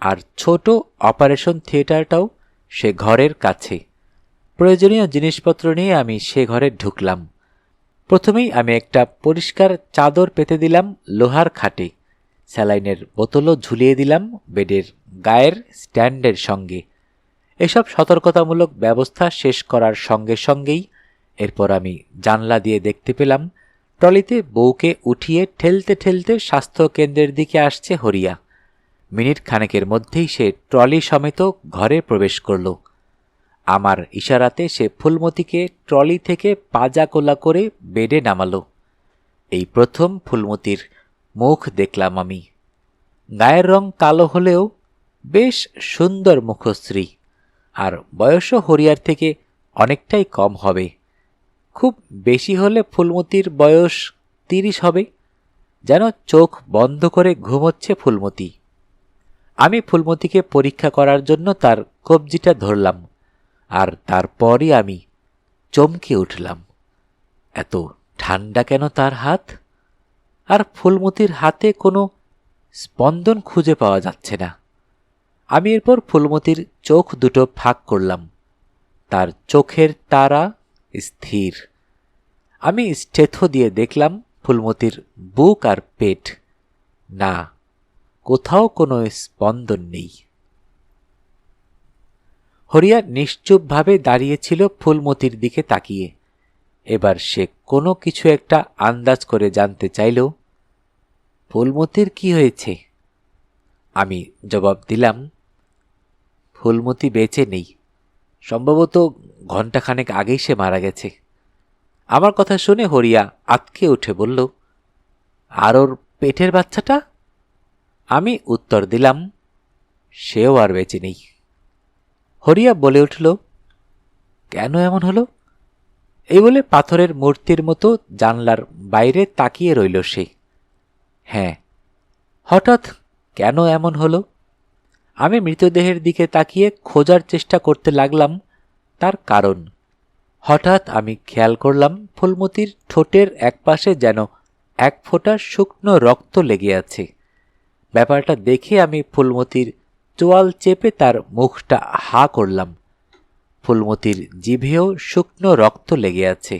আর ছোট অপারেশন থিয়েটারটাও সে ঘরের কাছে। প্রয়োজনীয় জিনিসপত্র নিয়ে আমি সে ঘরে ঢুকলাম। প্রথমেই আমি একটা পরিষ্কার চাদর পেতে দিলাম লোহার খাটে। স্যালাইনের বোতলও ঝুলিয়ে দিলাম বেডের গায়ের স্ট্যান্ডের সঙ্গে। এসব সতর্কতামূলক ব্যবস্থা শেষ করার সঙ্গে সঙ্গেই এরপর আমি জানলা দিয়ে দেখতে পেলাম ট্রলিতে বউকে উঠিয়ে ঠেলতে ঠেলতে স্বাস্থ্য কেন্দ্রের দিকে আসছে হরিয়া। মিনিট খানেকের মধ্যেই সে ট্রলি সমেত ঘরে প্রবেশ করল। আমার ইশারাতে সে ফুলমতিকে ট্রলি থেকে পাজা কোলা করে বেডে নামালো। এই প্রথম ফুলমতির মুখ দেখলাম আমি। গায়ের রং কালো হলেও বেশ সুন্দর মুখশ্রী, আর বয়সও হরিয়ার থেকে অনেকটাই কম হবে। খুব বেশি হলে ফুলমতির বয়স 30 হবে। যেন চোখ বন্ধ করে ঘুমোচ্ছে ফুলমতি। আমি ফুলমতিকে পরীক্ষা করার জন্য তার কবজিটা ধরলাম, আর তারপরই আমি চমকে উঠলাম। এত ঠান্ডা কেন তার হাত? আর ফুলমতির হাতে কোনো স্পন্দন খুঁজে পাওয়া যাচ্ছে না। আমি এরপর ফুলমতির চোখ দুটো ফাঁক করলাম। তার চোখের তারা স্থির। আমি স্টেথো দিয়ে দেখলাম ফুলমতির বুক আর পেট। না, কোথাও কোনো স্পন্দন নেই। হরিয়া নিশ্চুপভাবে দাঁড়িয়েছিল ফুলমতির দিকে তাকিয়ে। এবার সে কোনো কিছু একটা আন্দাজ করে জানতে চাইল, ফুলমতির কি হয়েছে? আমি জবাব দিলাম, ফুলমতি বেঁচে নেই। সম্ভবত ঘণ্টাখানেক আগেই সে মারা গেছে। আমার কথা শুনে হরিয়া আঁতকে উঠে বলল, আর ওর পেটের বাচ্চাটা? আমি উত্তর দিলাম, সেও আর বেঁচে নেই। হরিয়া বলে উঠল, কেন এমন হলো? এই বলে পাথরের মূর্তির মতো জানলার বাইরে তাকিয়ে রইল সে। হ্যাঁ, হঠাৎ কেন এমন হলো? আমি মৃতদেহের দিকে তাকিয়ে খোঁজার চেষ্টা করতে লাগলাম তার কারণ। হঠাৎ আমি খেয়াল করলাম ফুলমতির ঠোঁটের একপাশে যেন এক ফোঁটা শুকনো রক্ত লেগে আছে। ব্যাপারটা দেখে আমি ফুলমতির চোয়াল চেপে তার মুখটা হা করলাম। ফুলমতির জিভেও শুকনো রক্ত লেগে আছে।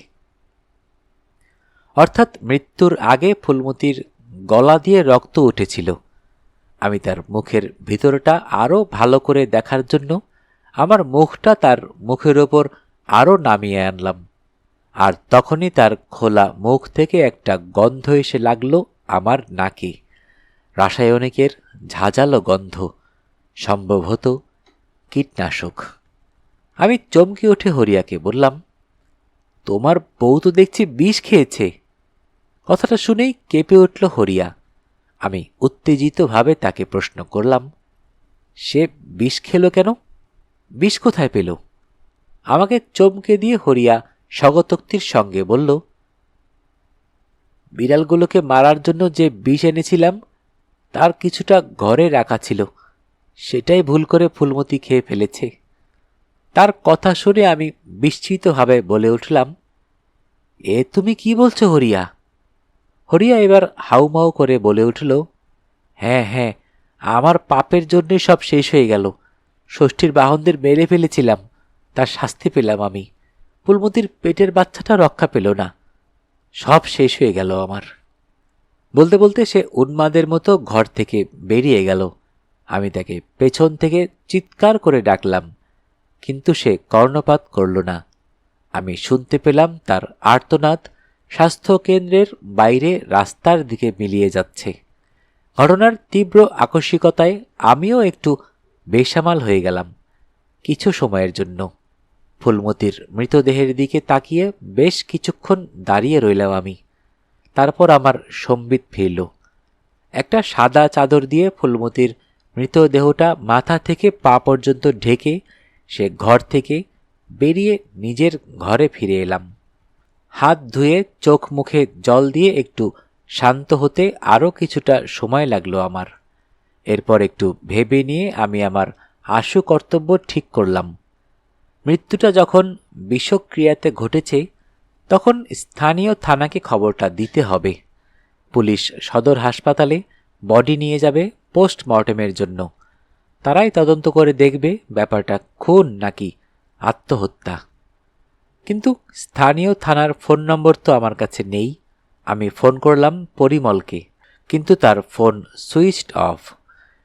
অর্থাৎ মৃত্যুর আগে ফুলমতির গলা দিয়ে রক্ত উঠেছিল। আমি তার মুখের ভিতরটা আরও ভালো করে দেখার জন্য আমার মুখটা তার মুখের ওপর আরও নামিয়ে আনলাম, আর তখনই তার খোলা মুখ থেকে একটা গন্ধ এসে লাগলো আমার নাকে। রাসায়নিকের ঝাঁঝালো গন্ধ, সম্ভবত কীটনাশক। আমি চমকে উঠে হরিয়াকে বললাম, তোমার বউ তো দেখছি বিষ খেয়েছে। কথাটা শুনেই কেঁপে উঠল হরিয়া। আমি উত্তেজিতভাবে তাকে প্রশ্ন করলাম, সে বিষ খেল কেন? বিষ কোথায় পেল? আমাকে চমকে দিয়ে হরিয়া স্বগতোক্তির সঙ্গে বলল, বিড়ালগুলোকে মারার জন্য যে বিষ এনেছিলাম তার কিছুটা ঘরে রাখা ছিল, সেটাই ভুল করে ফুলমতি খেয়ে ফেলেছে। তার কথা শুনে আমি বিস্মিতভাবে বলে উঠলাম, এ তুমি কি বলছো হরিয়া? হরিয়া এবার হাউমাউ করে বলে উঠল, হ্যাঁ হ্যাঁ, আমার পাপের জন্যই সব শেষ হয়ে গেল। ষষ্ঠীর বাহনদের মেরে ফেলেছিলাম, তার শাস্তি পেলাম আমি। ফুলমতির পেটের বাচ্চাটা রক্ষা পেল না, সব শেষ হয়ে গেল আমার। বলতে বলতে সে উন্মাদের মতো ঘর থেকে বেরিয়ে গেল। আমি তাকে পেছন থেকে চিৎকার করে ডাকলাম, কিন্তু সে কর্ণপাত করল না। আমি শুনতে পেলাম তার আর্তনাদ স্বাস্থ্য কেন্দ্রের বাইরে রাস্তার দিকে মিলিয়ে যাচ্ছে। ঘটনার তীব্র আকস্মিকতায় আমিও একটু বেসামাল হয়ে গেলাম কিছু সময়ের জন্য। ফুলমতির মৃতদেহের দিকে তাকিয়ে বেশ কিছুক্ষণ দাঁড়িয়ে রইলাম আমি। তারপর আমার সম্বিত ফিরল। একটা সাদা চাদর দিয়ে ফুলমতির মৃতদেহটা মাথা থেকে পা পর্যন্ত ঢেকে সে ঘর থেকে বেরিয়ে নিজের ঘরে ফিরে এলাম। হাত ধুয়ে চোখ মুখে জল দিয়ে একটু শান্ত হতে আরও কিছুটা সময় লাগলো আমার। এরপর একটু ভেবে নিয়ে আমি আমার আশু কর্তব্য ঠিক করলাম। মৃত্যুটা যখন বিষক্রিয়াতে ঘটেছে তখন স্থানীয় থানাকে খবরটা দিতে হবে। পুলিশ সদর হাসপাতালে বডি নিয়ে যাবে পোস্টমর্টেমের জন্য। তারাই তদন্ত করে দেখবে ব্যাপারটা খুন নাকি আত্মহত্যা। কিন্তু স্থানীয় থানার ফোন নম্বর তো আমার কাছে নেই। আমি ফোন করলাম পরিমলকে, কিন্তু তার ফোন সুইচড অফ।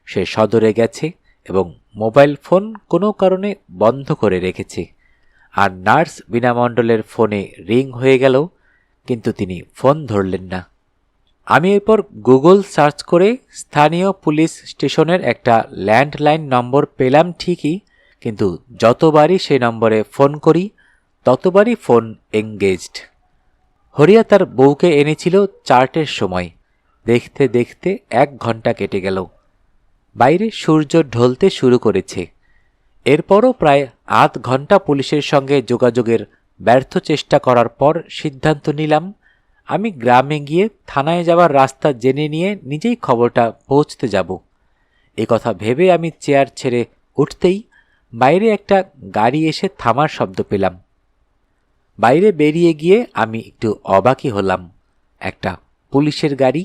সে সদরে গেছে এবং মোবাইল ফোন কোনো কারণে বন্ধ করে রেখেছে। আর নার্স বীণা মণ্ডলের ফোনে রিং হয়ে গেল, কিন্তু তিনি ফোন ধরলেন না। আমি এরপর গুগল সার্চ করে স্থানীয় পুলিশ স্টেশনের একটা ল্যান্ডলাইন নম্বর পেলাম ঠিকই, কিন্তু যতবারই সে নম্বরে ফোন করি ততবারই ফোন এঙ্গেজড। হরিয়া তার বউকে এনেছিল 4টের সময়। দেখতে দেখতে 1 ঘন্টা কেটে গেল। বাইরে সূর্য ঢলতে শুরু করেছে। এরপরও প্রায় আধ ঘন্টা পুলিশের সঙ্গে যোগাযোগের ব্যর্থ চেষ্টা করার পর সিদ্ধান্ত নিলাম আমি গ্রামে গিয়ে থানায় যাওয়ার রাস্তা জেনে নিয়ে নিজেই খবরটা পৌঁছতে যাব। এ কথা ভেবে আমি চেয়ার ছেড়ে উঠতেই বাইরে একটা গাড়ি এসে থামার শব্দ পেলাম। বাইরে বেরিয়ে গিয়ে আমি একটু অবাকই হলাম। একটা পুলিশের গাড়ি,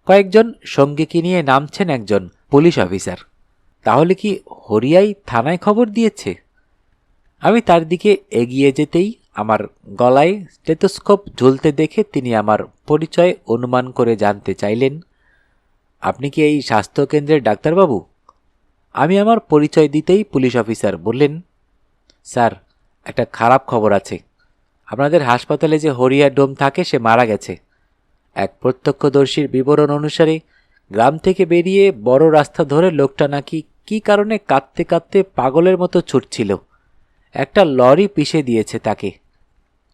কয়েকজন সঙ্গীকে নিয়ে নামছেন একজন পুলিশ অফিসার। তাহলে কি হরিয়াই থানায় খবর দিয়েছে? আমি তার দিকে এগিয়ে যেতেই আমার গলায় স্টেথোস্কোপ ঝুলতে দেখে তিনি আমার পরিচয় অনুমান করে জানতে চাইলেন, আপনি কি এই স্বাস্থ্যকেন্দ্রের ডাক্তারবাবু? আমি আমার পরিচয় দিতেই পুলিশ অফিসার বললেন, স্যার, একটা খারাপ খবর আছে। আপনাদের হাসপাতালে যে হরিয়া ডোম থাকে সে মারা গেছে। এক প্রত্যক্ষদর্শীর বিবরণ অনুসারে গ্রাম থেকে বেরিয়ে বড় রাস্তা ধরে লোকটা নাকি কী কারণে কাঁদতে কাঁদতে পাগলের মতো ছুটছিল। একটা লরি পিষে দিয়েছে তাকে।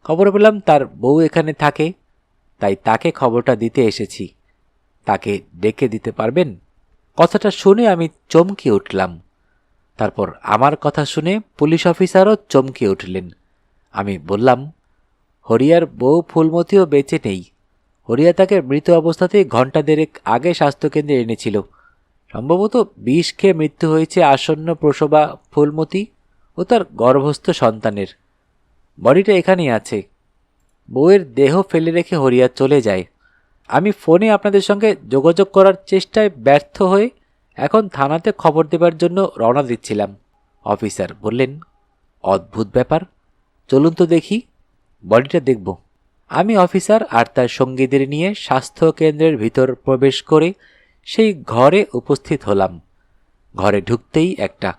খবর পেলাম তার বউ এখানে থাকে, তাই তাকে খবরটা দিতে এসেছি। তাকে ডেকে দিতে পারবেন? কথাটা শুনে আমি চমকে উঠলাম। তারপর আমার কথা শুনে পুলিশ অফিসারও চমকে উঠলেন। আমি বললাম, হরিয়ার বউ ফুলমতিও বেঁচে নেই। হরিয়া তাকে মৃত অবস্থাতেই ঘণ্টা দেড়েক আগে স্বাস্থ্যকেন্দ্রে এনেছিল। সম্ভবত বিষ খেয়ে মৃত্যু হয়েছে আসন্ন প্রসবা ফুলমতি ও তার গর্ভস্থ সন্তানের। বডিটা এখানেই আছে। বউয়ের দেহ ফেলে রেখে হরিয়া চলে যায়। আমি ফোনে আপনাদের সঙ্গে যোগাযোগ করার চেষ্টায় ব্যর্থ হয়ে এখন থানাতে খবর দেবার জন্য রওনা দিচ্ছিলাম। অফিসার বললেন, অদ্ভুত ব্যাপার, চলুন তো দেখি, বডিটা দেখব। আমি অফিসার আর তার সঙ্গীদের নিয়ে স্বাস্থ্য কেন্দ্রের ভিতর প্রবেশ করে সেই ঘরে উপস্থিত হলাম। ঘরে ঢুকতেই একটা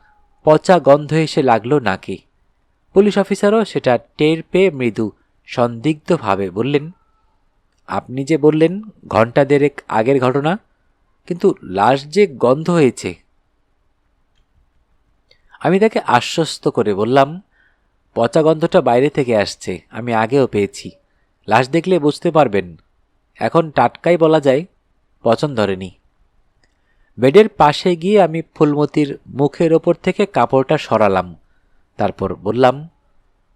পচা গন্ধ এসে লাগলো নাকে। পুলিশ অফিসারও সেটা টের পেয়ে মৃদু সন্দিগ্ধভাবে বললেন, আপনি যে বললেন ঘণ্টা দেড়েক আগের ঘটনা, কিন্তু লাশ যে গন্ধ হয়েছে। আমি তাকে আশ্বস্ত করে বললাম, পচা গন্ধটা বাইরে থেকে আসছে, আমি আগেও পেয়েছি। লাশ দেখলে বুঝতে পারবেন। এখন টাটকাই বলা যায়, পচন ধরেনি। বেডের পাশে গিয়ে আমি ফুলমতির মুখের ওপর থেকে কাপড়টা সরালাম। তারপর বললাম,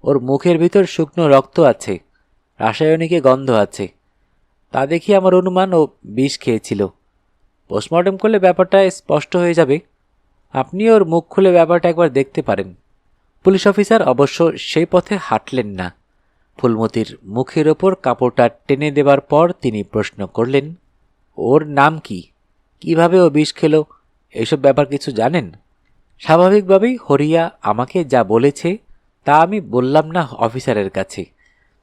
ওর মুখের ভিতর শুকনো রক্ত আছে, রাসায়নিকে গন্ধ আছে। তা দেখি আমার অনুমান ও বিষ খেয়েছিল। পোস্টমর্টেম করলে ব্যাপারটা স্পষ্ট হয়ে যাবে। আপনি ওর মুখ খুলে ব্যাপারটা একবার দেখতে পারেন। পুলিশ অফিসার অবশ্য সেই পথে হাঁটলেন না। ফুলমতির মুখের ওপর কাপড়টা টেনে দেবার পর তিনি প্রশ্ন করলেন, ওর নাম কি, কিভাবে ও বিষ খেলো, এসব ব্যাপার কিছু জানেন? স্বাভাবিকভাবেই হরিয়া আমাকে যা বলেছে তা আমি বললাম না অফিসারের কাছে,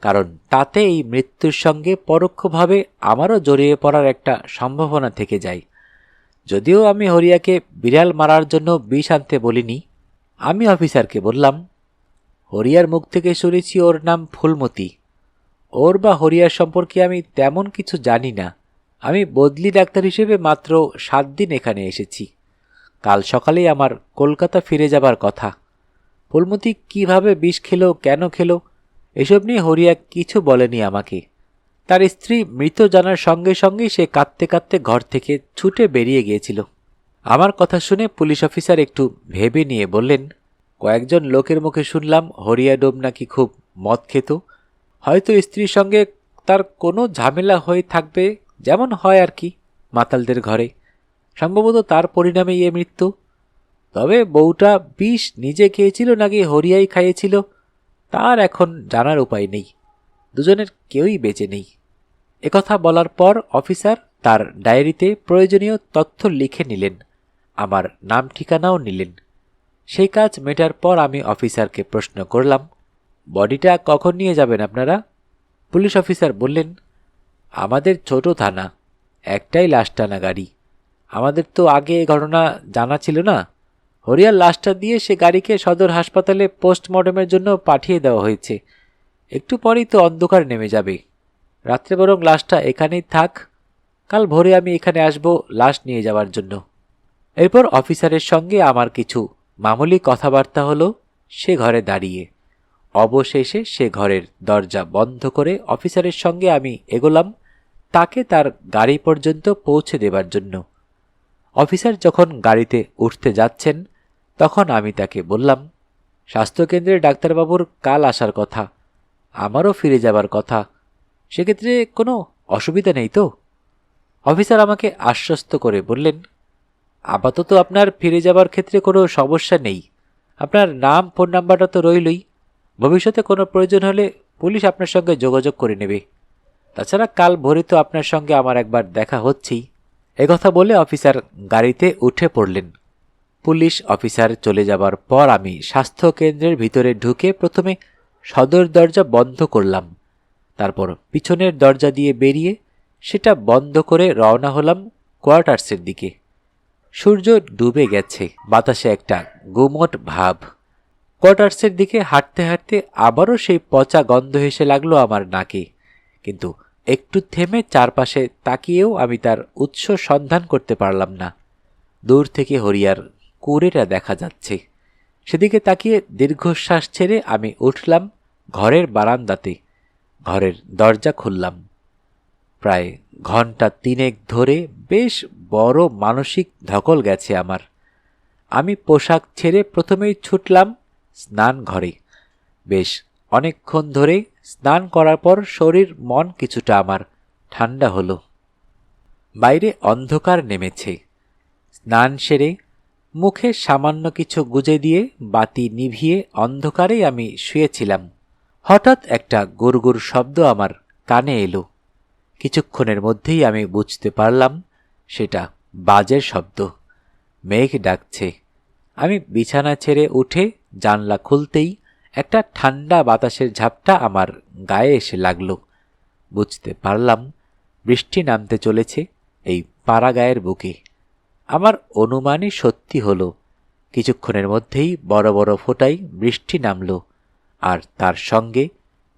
কারণ তাতে এই মৃত্যুর সঙ্গে পরোক্ষভাবে আমারও জড়িয়ে পড়ার একটা সম্ভাবনা থেকে যায়। যদিও আমি হরিয়াকে বিড়াল মারার জন্য বিষ আনতে বলিনি। আমি অফিসারকে বললাম, হরিয়ার মুখ থেকে শুনেছি ওর নাম ফুলমতি। ওর বা হরিয়ার সম্পর্কে আমি তেমন কিছু জানি না। আমি বদলি ডাক্তার হিসেবে মাত্র 7 দিন এখানে এসেছি। কাল সকালেই আমার কলকাতা ফিরে যাবার কথা। ফুলমতি কিভাবে বিষ খেলো, কেন খেলো, এসব নিয়ে হরিয়া কিছু বলেনি আমাকে। তার স্ত্রী মৃত জানার সঙ্গে সঙ্গেই সে কাঁদতে কাঁদতে ঘর থেকে ছুটে বেরিয়ে গিয়েছিল। আমার কথা শুনে পুলিশ অফিসার একটু ভেবে নিয়ে বললেন, কয়েকজন লোকের মুখে শুনলাম হরিয়া ডোম নাকি খুব মদ খেত। হয়তো স্ত্রীর সঙ্গে তার কোনো ঝামেলা হয়ে থাকবে, যেমন হয় আর কি মাতালদের ঘরে। সম্ভবত তার পরিণামে এ মৃত্যু। তবে বউটা বিষ নিজে খেয়েছিল নাকি হরিয়াই খাইয়েছিল তার এখন জানার উপায় নেই। দুজনের কেউই বেঁচে নেই। একথা বলার পর অফিসার তার ডায়েরিতে প্রয়োজনীয় তথ্য লিখে নিলেন, আমার নাম ঠিকানাও নিলেন। সেই কাজ মেটার পর আমি অফিসারকে প্রশ্ন করলাম, বডিটা কখন নিয়ে যাবেন আপনারা? পুলিশ অফিসার বললেন, আমাদের ছোট থানা, একটাই লাশ টানা গাড়ি। আমাদের তো আগে এ ঘটনা জানা ছিল না। হরিয়ার লাশটা দিয়ে সে গাড়িকে সদর হাসপাতালে পোস্টমর্টমের জন্য পাঠিয়ে দেওয়া হয়েছে। একটু পরেই তো অন্ধকার নেমে যাবে। রাত্রে বরং লাশটা এখানেই থাক, কাল ভোরে আমি এখানে আসব লাশ নিয়ে যাওয়ার জন্য। এরপর অফিসারের সঙ্গে আমার কিছু মামুলি কথাবার্তা হলো সে ঘরে দাঁড়িয়ে। অবশেষে সে ঘরের দরজা বন্ধ করে অফিসারের সঙ্গে আমি এগোলাম তাকে তার গাড়ি পর্যন্ত পৌঁছে দেবার জন্য। অফিসার যখন গাড়িতে উঠতে যাচ্ছেন তখন আমি তাকে বললাম, স্বাস্থ্যকেন্দ্রের ডাক্তারবাবুর কাল আসার কথা, আমারও ফিরে যাবার কথা, সেক্ষেত্রে কোনো অসুবিধা নেই তো? অফিসার আমাকে আশ্বস্ত করে বললেন, আপাতত আপনার ফিরে যাবার ক্ষেত্রে কোনো সমস্যা নেই। আপনার নাম ফোন নাম্বারটা তো রইলই। ভবিষ্যতে কোনো প্রয়োজন হলে পুলিশ আপনার সঙ্গে যোগাযোগ করে নেবে। তাছাড়া কাল ভোরে তো আপনার সঙ্গে আমার একবার দেখা হচ্ছেই। একথা বলে অফিসার গাড়িতে উঠে পড়লেন। পুলিশ অফিসার চলে যাবার পর আমি স্বাস্থ্য কেন্দ্রের ভিতরে ঢুকে প্রথমে সদর দরজা বন্ধ করলাম, তারপর পিছনের দরজা দিয়ে বেরিয়ে সেটা বন্ধ করে রওনা হলাম কোয়ার্টার্সের দিকে। সূর্য ডুবে গেছে, বাতাসে একটা গুমোট ভাব। কোয়ার্টার্সের দিকে হাঁটতে হাঁটতে আবারও সেই পচা গন্ধ এসে লাগলো আমার নাকে, কিন্তু একটু থেমে চারপাশে তাকিয়েও আমি তার উৎস সন্ধান করতে পারলাম না। দূর থেকে হরিয়ার কুঁড়েটা দেখা যাচ্ছে। সেদিকে তাকিয়ে দীর্ঘশ্বাস ছেড়ে আমি উঠলাম ঘরের বারান্দাতে। ঘরের দরজা খুললাম। প্রায় ঘন্টা তিনেক ধরে বেশ বড় মানসিক ধকল গেছে আমার। আমি পোশাক ছেড়ে প্রথমেই ছুটলাম স্নান ঘরে। বেশ অনেকক্ষণ ধরে স্নান করার পর শরীর মন কিছুটা আমার ঠান্ডা হলো। বাইরে অন্ধকার নেমেছে। স্নান সেরে মুখে সামান্য কিছু গুজে দিয়ে বাতি নিভিয়ে অন্ধকারেই আমি শুয়েছিলাম। হঠাৎ একটা গুড়গুড় শব্দ আমার কানে এলো। কিছুক্ষণের মধ্যেই আমি বুঝতে পারলাম সেটা বাজের শব্দ। মেঘ ডাকছে। আমি বিছানা ছেড়ে উঠে জানলা খুলতেই একটা ঠান্ডা বাতাসের ঝাপটা আমার গায়ে এসে লাগলো। বুঝতে পারলাম বৃষ্টি নামতে চলেছে এই পাড়াগাঁয়ের বুকে। আমার অনুমানই সত্যি হলো। কিছুক্ষণের মধ্যেই বড় বড় ফোঁটায় বৃষ্টি নামল, আর তার সঙ্গে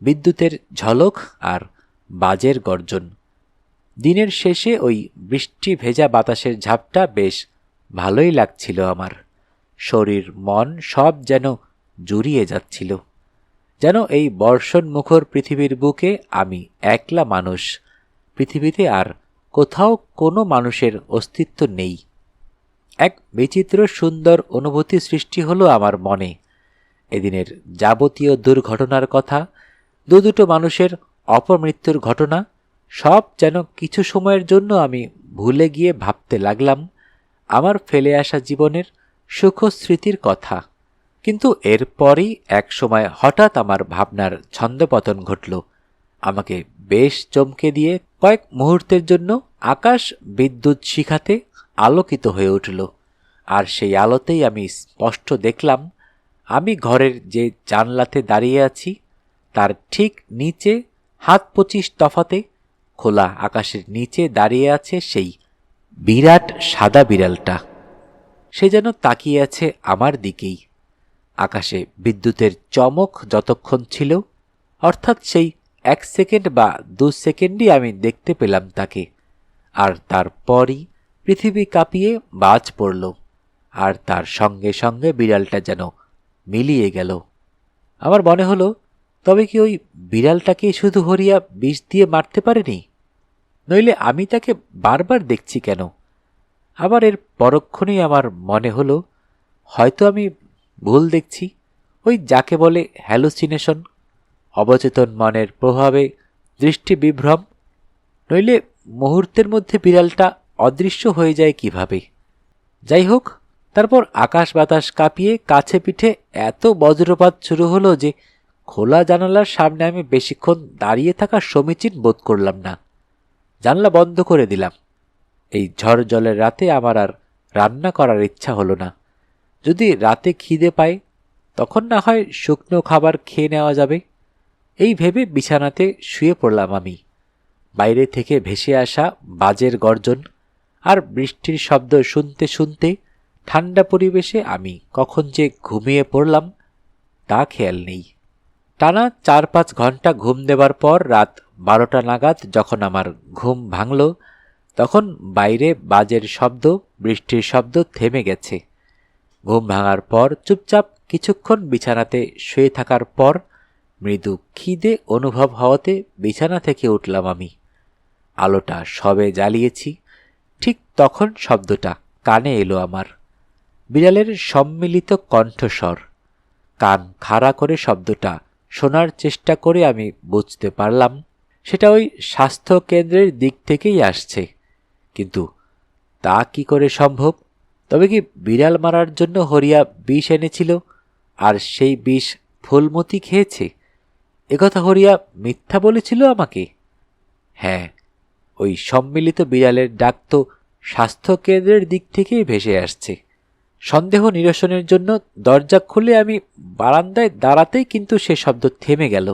বিদ্যুতের ঝলক আর বাজের গর্জন। দিনের শেষে ওই বৃষ্টি ভেজা বাতাসের ঝাপটা বেশ ভালোই লাগছিল আমার। শরীর মন সব যেন জুড়িয়ে যাচ্ছিল। যেন এই বর্ষণ মুখর পৃথিবীর বুকে আমি একলা মানুষ। পৃথিবীতে আর কোথাও কোনো মানুষের অস্তিত্ব নেই। এক বিচিত্র সুন্দর অনুভূতি সৃষ্টি হলো আমার মনে। এদিনের যাবতীয় দুর্ঘটনার কথা, দুটো মানুষের অপমৃত্যুর ঘটনা, সব যেন কিছু সময়ের জন্য আমি ভুলে গিয়ে ভাবতে লাগলাম আমার ফেলে আসা জীবনের সুখ স্মৃতির কথা। কিন্তু এরপরই এক সময় হঠাৎ আমার ভাবনার ছন্দপতন ঘটল। আমাকে বেশ চমকে দিয়ে কয়েক মুহূর্তের জন্য আকাশ বিদ্যুৎ শিখাতে আলোকিত হয়ে উঠল। আর সেই আলোতেই আমি স্পষ্ট দেখলাম আমি ঘরের যে জানলাতে দাঁড়িয়ে আছি তার ঠিক নিচে হাত 25 তফাতে খোলা আকাশের নিচে দাঁড়িয়ে আছে সেই বিরাট সাদা বিড়ালটা। সে যেন তাকিয়ে আছে আমার দিকেই। আকাশে বিদ্যুতের চমক যতক্ষণ ছিল, অর্থাৎ সেই 1 সেকেন্ড বা 2 সেকেন্ডই আমি দেখতে পেলাম তাকে, আর তারপরই পৃথিবী কাঁপিয়ে বাজ পড়ল, আর তার সঙ্গে সঙ্গে বিড়ালটা যেন মিলিয়ে গেল। আমার মনে হলো, তবে কি ওই বিড়ালটাকে শুধু হরিয়া বিষ দিয়ে মারতে পারেনি? নইলে আমি তাকে বারবার দেখছি কেন? আবার এর পরক্ষণেই আমার মনে হলো হয়তো আমি ভুল দেখছি, ওই যাকে বলে হ্যালুসিনেশন, অবচেতন মনের প্রভাবে দৃষ্টি বিভ্রম। নইলে মুহূর্তের মধ্যে বিড়ালটা অদৃশ্য হয়ে যায় কিভাবে? যাই হোক, তারপর আকাশ বাতাস কাঁপিয়ে কাছে পিঠে এত বজ্রপাত শুরু হলো যে খোলা জানালার সামনে আমি বেশিক্ষণ দাঁড়িয়ে থাকা সমীচীন বোধ করলাম না। জানলা বন্ধ করে দিলাম। এই ঝড় জলের রাতে আমার আর রান্না করার ইচ্ছা হলো না। যদি রাতে খিদে পায় তখন না হয় শুকনো খাবার খেয়ে নেওয়া যাবে, এই ভেবে বিছানাতে শুয়ে পড়লাম আমি। বাইরে থেকে ভেসে আসা বাজের গর্জন আর বৃষ্টির শব্দ শুনতে শুনতে ঠান্ডা পরিবেশে আমি কখন যে ঘুমিয়ে পড়লাম তা খেয়াল নেই। টানা 4-5 ঘন্টা ঘুম দেবার পর রাত 12টা নাগাদ যখন আমার ঘুম ভাঙল, তখন বাইরে বাজের শব্দ, বৃষ্টির শব্দ থেমে গেছে। ঘুম ভাঙার পর চুপচাপ কিছুক্ষণ বিছানাতে শুয়ে থাকার পর মৃদু খিদে অনুভব হওয়াতে বিছানা থেকে উঠলাম আমি। আলোটা সবে জ্বালিয়েছি, ঠিক তখন শব্দটা কানে এলো আমার। বিড়ালের সম্মিলিত কণ্ঠস্বর। কান খাড়া করে শব্দটা শোনার চেষ্টা করে আমি বুঝতে পারলাম সেটা ওই স্বাস্থ্য কেন্দ্রের দিক থেকেই আসছে। কিন্তু তা কি করে সম্ভব? তবে কি বিড়াল মারার জন্য হরিয়া বিষ এনেছিল আর সেই বিষ ফুলমতি খেয়েছে? একথা হরিয়া মিথ্যা বলেছিল আমাকে? হ্যাঁ, ওই সম্মিলিত বিড়ালের ডাক তো স্বাস্থ্য কেন্দ্রের দিক থেকেই ভেসে আসছে। সন্দেহ নিরসনের জন্য দরজা খুলে আমি বারান্দায় দাঁড়াতেই কিন্তু সে শব্দ থেমে গেল।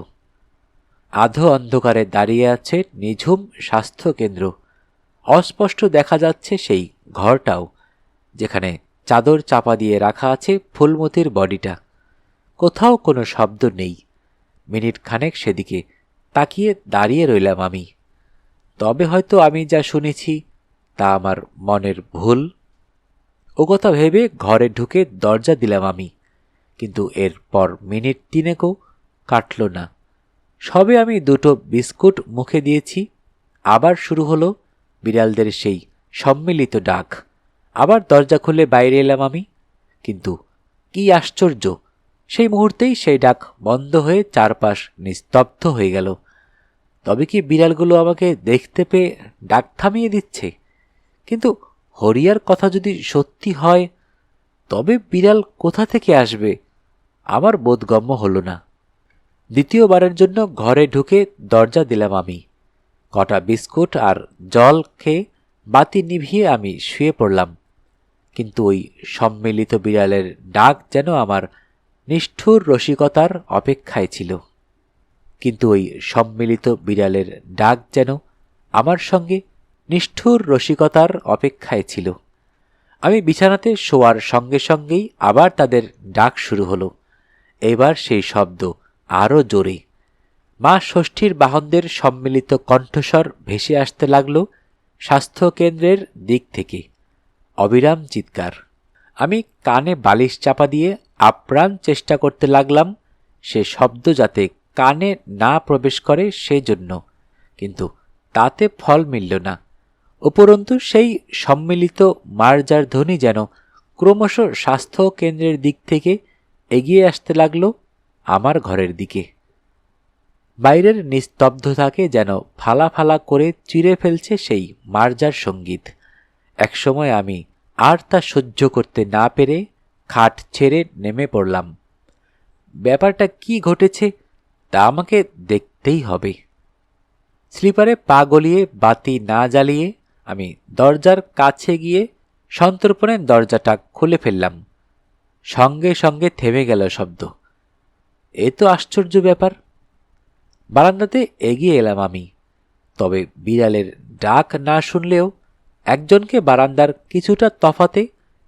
আধো অন্ধকারে দাঁড়িয়ে আছে নিঝুম স্বাস্থ্য কেন্দ্র। অস্পষ্ট দেখা যাচ্ছে সেই ঘরটাও, যেখানে চাদর চাপা দিয়ে রাখা আছে ফুলমতির বডিটা। কোথাও কোনো শব্দ নেই। মিনিট খানেক সেদিকে তাকিয়ে দাঁড়িয়ে রইলাম আমি। তবে হয়তো আমি যা শুনেছি তা আমার মনের ভুল। ও কথা ভেবে ঘরে ঢুকে দরজা দিলাম আমি। কিন্তু এরপর মিনিট 3ও কাটল না। সবে আমি 2টো বিস্কুট মুখে দিয়েছি, আবার শুরু হলো বিড়ালদের সেই সম্মিলিত ডাক। আবার দরজা খুলে বাইরে এলাম আমি। কিন্তু কি আশ্চর্য, সেই মুহূর্তেই সেই ডাক বন্ধ হয়ে চারপাশ নিস্তব্ধ হয়ে গেল। তবে কি বিড়ালগুলো আমাকে দেখতে পেয়ে ডাক থামিয়ে দিচ্ছে? কিন্তু হরিয়ার কথা যদি সত্যি হয়, তবে বিড়াল কোথা থেকে আসবে আমার বোধগম্য হল না। দ্বিতীয়বারের জন্য ঘরে ঢুকে দরজা দিলাম আমি। কটা বিস্কুট আর জল খেয়ে বাতি নিভিয়ে আমি শুয়ে পড়লাম। কিন্তু ওই সম্মিলিত বিড়ালের ডাক যেন আমার নিষ্ঠুর রসিকতার অপেক্ষায় ছিল। কিন্তু ওই সম্মিলিত বিড়ালের ডাক যেন আমার সঙ্গে নিষ্ঠুর রসিকতার অপেক্ষায় ছিল। আমি বিছানাতে শোয়ার সঙ্গে সঙ্গেই আবার তাদের ডাক শুরু হলো। এবার সেই শব্দ আরও জোরে। মা ষষ্ঠীর বাহনদের সম্মিলিত কণ্ঠস্বর ভেসে আসতে লাগল স্বাস্থ্য কেন্দ্রের দিক থেকে। অবিরাম চিৎকার। আমি কানে বালিশ চাপা দিয়ে আপ্রাণ চেষ্টা করতে লাগলাম সে শব্দ যাতে কানে না প্রবেশ করে সেজন্য, কিন্তু তাতে ফল মিলল না। উপরন্তু সেই সম্মিলিত মার্জার ধ্বনি যেন ক্রমশ স্বাস্থ্য কেন্দ্রের দিক থেকে এগিয়ে আসতে লাগল আমার ঘরের দিকে। বাইরের নিস্তব্ধতাকে যেন ফালা ফালা করে চিরে ফেলছে সেই মার্জার সঙ্গীত। একসময় আমি আর তা সহ্য করতে না পেরে খাট ছেড়ে নেমে পড়লাম। ব্যাপারটা কি ঘটেছে তা আমাকে দেখতেই হবে। স্লিপারে পা গলিয়ে বাতি না জ্বালিয়ে আমি দরজার কাছে গিয়ে সন্তর্পণে দরজাটা খুলে ফেললাম। সঙ্গে সঙ্গে থেমে গেল শব্দ। এ তো আশ্চর্য ব্যাপার। বারান্দাতে এগিয়ে এলাম আমি। তবে বিড়ালের ডাক না শুনলেও একজনকে বারান্দার কিছুটা তফাতে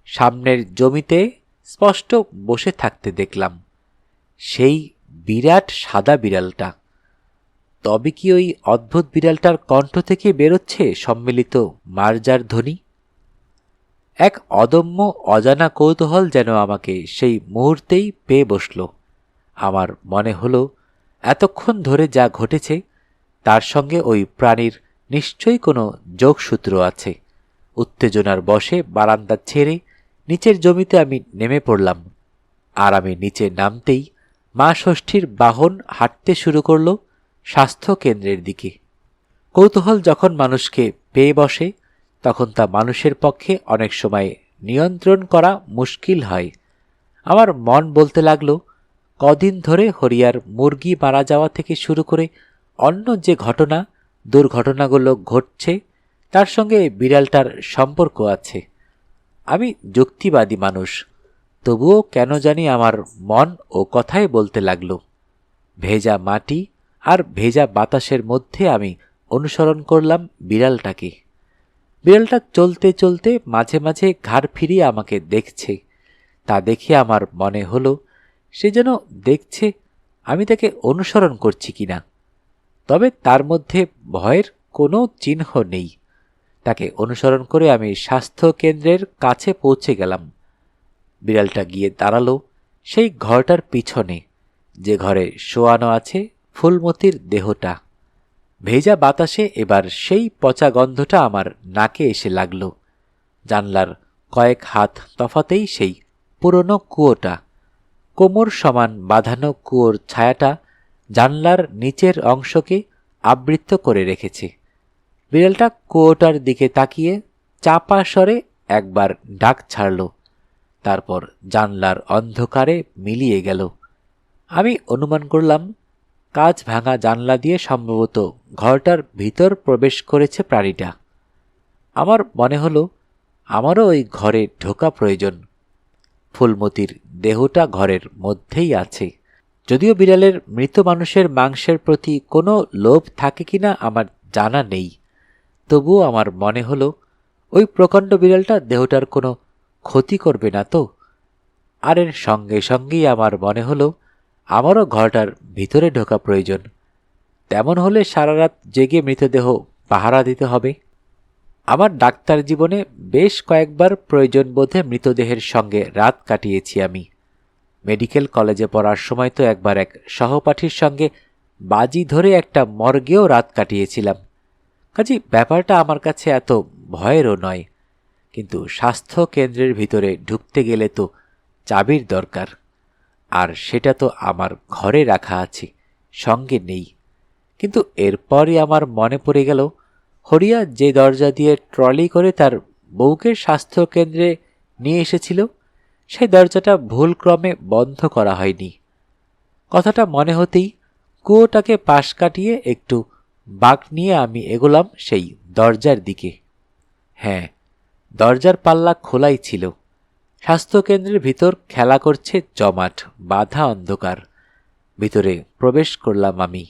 সামনের জমিতে স্পষ্ট বসে থাকতে দেখলাম। সেই বিরাট সাদা বিড়ালটা। তবে কি ওই অদ্ভুত বিড়ালটার কণ্ঠ থেকে বেরোচ্ছে সম্মিলিত মার্জার ধ্বনি? এক অদম্য অজানা কৌতূহল যেন আমাকে সেই মুহূর্তেই পেয়ে বসল। আমার মনে হলো এতক্ষণ ধরে যা ঘটেছে তার সঙ্গে ওই প্রাণীর নিশ্চয়ই কোনো যোগসূত্র আছে। উত্তেজনার বশে বারান্দা ছেড়ে নিচের জমিতে আমি নেমে পড়লাম। আর আমি নিচে নামতেই মা ষষ্ঠীর বাহন হাঁটতে শুরু করল স্বাস্থ্য কেন্দ্রের দিকে। কৌতূহল যখন মানুষকে পেয়ে বসে তখন তা মানুষের পক্ষে অনেক সময় নিয়ন্ত্রণ করা মুশকিল হয়। আমার মন বলতে লাগলো, কদিন ধরে হরিয়ার মুরগি মারা যাওয়া থেকে শুরু করে অন্য যে দুর্ঘটনাগুলো ঘটছে তার সঙ্গে বিড়ালটার সম্পর্ক আছে। আমি যুক্তিবাদী মানুষ, তবুও কেন জানি আমার মন ও কথাই বলতে লাগলো। ভেজা মাটি আর ভেজা বাতাসের মধ্যে আমি অনুসরণ করলাম বিড়ালটাকে। বিড়ালটা চলতে চলতে মাঝে মাঝে ঘাড় ফিরিয়ে আমাকে দেখছে। তা দেখে আমার মনে হলো সে যেন দেখছে আমি তাকে অনুসরণ করছি কিনা। তবে তার মধ্যে ভয়ের কোনো চিহ্ন নেই। তাকে অনুসরণ করে আমি স্বাস্থ্য কেন্দ্রের কাছে পৌঁছে গেলাম। বিড়ালটা গিয়ে দাঁড়ালো সেই ঘরটার পিছনে, যে ঘরে শোয়ানো আছে ফুলমতির দেহটা। ভেজা বাতাসে এবার সেই পচা গন্ধটা আমার নাকে এসে লাগল। জানলার কয়েক হাত তফাতেই সেই পুরনো কুয়োটা, কোমর সমান বাঁধানো কুয়োর ছায়াটা জানলার নিচের অংশকে আবৃত করে রেখেছে। বিড়ালটা কুয়োটার দিকে তাকিয়ে চাপা স্বরে একবার ডাক ছাড়ল, তারপর জানলার অন্ধকারে মিলিয়ে গেল। আমি অনুমান করলাম কাঁচ ভাঙা জানলা দিয়ে সম্ভবত ঘরটার ভিতর প্রবেশ করেছে প্রাণীটা। আমার মনে হলো আমারও ওই ঘরে ঢোকা প্রয়োজন। ফুলমতির দেহটা ঘরের মধ্যেই আছে। যদিও বিড়ালের মৃত মানুষের মাংসের প্রতি কোনো লোভ থাকে কিনা আমার জানা নেই, তবুও আমার মনে হলো ওই প্রকাণ্ড বিড়ালটা দেহটার কোনো ক্ষতি করবে না তো। আর এর সঙ্গে সঙ্গেই আমার মনে হলো আমারও ঘরটার ভিতরে ঢোকা প্রয়োজন। তেমন হলে সারা রাত জেগে মৃতদেহ পাহারা দিতে হবে। আমার ডাক্তার জীবনে বেশ কয়েকবার প্রয়োজন বোধে মৃতদেহের সঙ্গে রাত কাটিয়েছি আমি। মেডিকেল কলেজে পড়ার সময় তো একবার এক সহপাঠীর সঙ্গে বাজি ধরে একটা মর্গেও রাত কাটিয়েছিলাম। কাজেই ব্যাপারটা আমার কাছে এত ভয়েরও নয়। কিন্তু স্বাস্থ্য কেন্দ্রের ভিতরে ঢুকতে গেলে তো চাবির দরকার, আর সেটা তো আমার ঘরে রাখা আছে, সঙ্গে নেই। কিন্তু এরপরই আমার মনে পড়ে গেল হরিয়া যে দরজা দিয়ে ট্রলি করে তার বউকে স্বাস্থ্য কেন্দ্রে নিয়ে এসেছিল সেই দরজাটা ভুলক্রমে বন্ধ করা হয়নি। কথাটা মনে হতেই কুয়োটাকে পাশ কাটিয়ে একটু বাঁক নিয়ে আমি এগোলাম সেই দরজার দিকে। হ্যাঁ, দরজার পাল্লা খোলাই ছিল। স্বাস্থ্যকেন্দ্রের ভিতর খেলা করছে জমাট বাঁধা অন্ধকার। ভিতরে প্রবেশ করলাম আমি।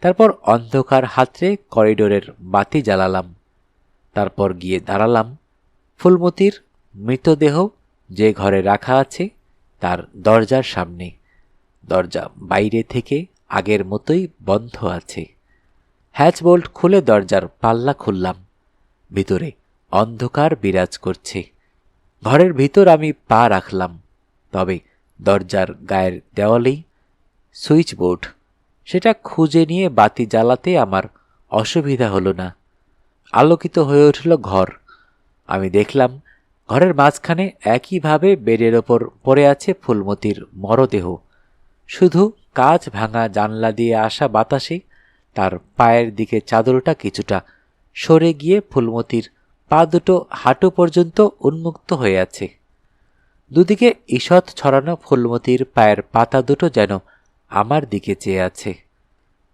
তারপর অন্ধকার হাতড়ে করিডোরের বাতি জ্বালালাম। তারপর গিয়ে দাঁড়ালাম ফুলমতির মৃতদেহ যে ঘরে রাখা আছে তার দরজার সামনে। দরজা বাইরে থেকে আগের মতোই বন্ধ আছে। হ্যাচবোল্ট খুলে দরজার পাল্লা খুললাম। ভিতরে অন্ধকার বিরাজ করছে। ঘরের ভিতর আমি পা রাখলাম, তবে দরজার গায়ের দেওয়ালেই সুইচ বোর্ড। সেটা খুঁজে নিয়ে বাতি জ্বালাতে আমার অসুবিধা হলো না। আলোকিত হয়ে উঠল ঘর। আমি দেখলাম ঘরের মাঝখানে একইভাবে বেডের ওপর পড়ে আছে ফুলমতির মরদেহ। শুধু কাঁচ ভাঙা জানলা দিয়ে আসা বাতাসে তার পায়ের দিকে চাদরটা কিছুটা সরে গিয়ে ফুলমতির পা দুটো হাঁটু পর্যন্ত উন্মুক্ত হয়ে আছে। দুদিকে ঈষৎ ছড়ানো ফুলমতির পায়ের পাতা দুটো যেন আমার দিকে চেয়ে আছে।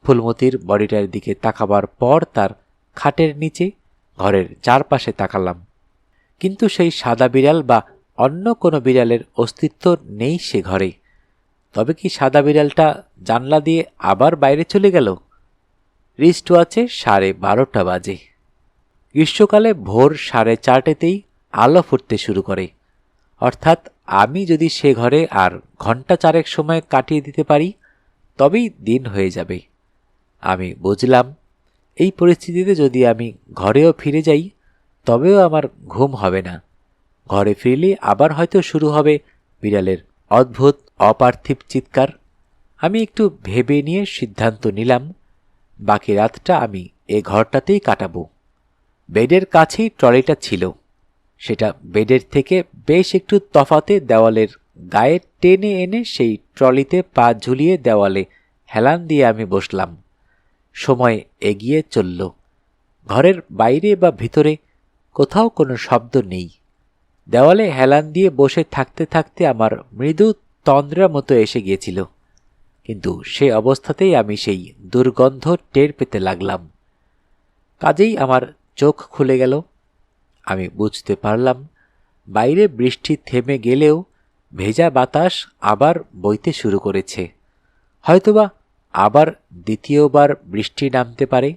ফুলমতির বডিটার দিকে তাকাবার পর তার খাটের নিচে ঘরের চারপাশে তাকালাম, কিন্তু সেই সাদা বিড়াল বা অন্য কোনো বিড়ালের অস্তিত্ব নেই সে ঘরে। তবে কি সাদা বিড়ালটা জানলা দিয়ে আবার বাইরে চলে গেল? রিস্ট ওয়াচে 12:30 বাজে। গ্রীষ্মকালে ভোর 4:30তেই আলো ফুটতে শুরু করে। অর্থাৎ আমি যদি সে ঘরে আর ঘণ্টা 4 সময় কাটিয়ে দিতে পারি তবেই দিন হয়ে যাবে। আমি বুঝলাম এই পরিস্থিতিতে যদি আমি ঘরেও ফিরে যাই তবেও আমার ঘুম হবে না। ঘরে ফিরলে আবার হয়তো শুরু হবে বিড়ালের অদ্ভুত অপার্থিব চিৎকার। আমি একটু ভেবে নিয়ে সিদ্ধান্ত নিলাম বাকি রাতটা আমি এ ঘরটাতেই কাটাবো। বেডের কাছেই ট্রলিটা ছিল। সেটা বেডের থেকে বেশ একটু তফাতে দেওয়ালের গায়ে টেনে এনে সেই ট্রলিতে পা ঝুলিয়ে দেওয়ালে হেলান দিয়ে আমি বসলাম। সময় এগিয়ে চলল। ঘরের বাইরে বা ভিতরে কোথাও কোনো শব্দ নেই। দেওয়ালে হেলান দিয়ে বসে থাকতে থাকতে আমার মৃদু তন্দ্রা মতো এসে গিয়েছিল, কিন্তু সে অবস্থাতেই আমি সেই দুর্গন্ধ টের পেতে লাগলাম। কাজেই আমার চোখ খুলে গেল। আমি বুঝতে পারলাম বাইরে বৃষ্টি থেমে গেলেও ভেজা বাতাস আবার বইতে শুরু করেছে। হয়তোবা আবার দ্বিতীয়বার বৃষ্টি নামতে পারে।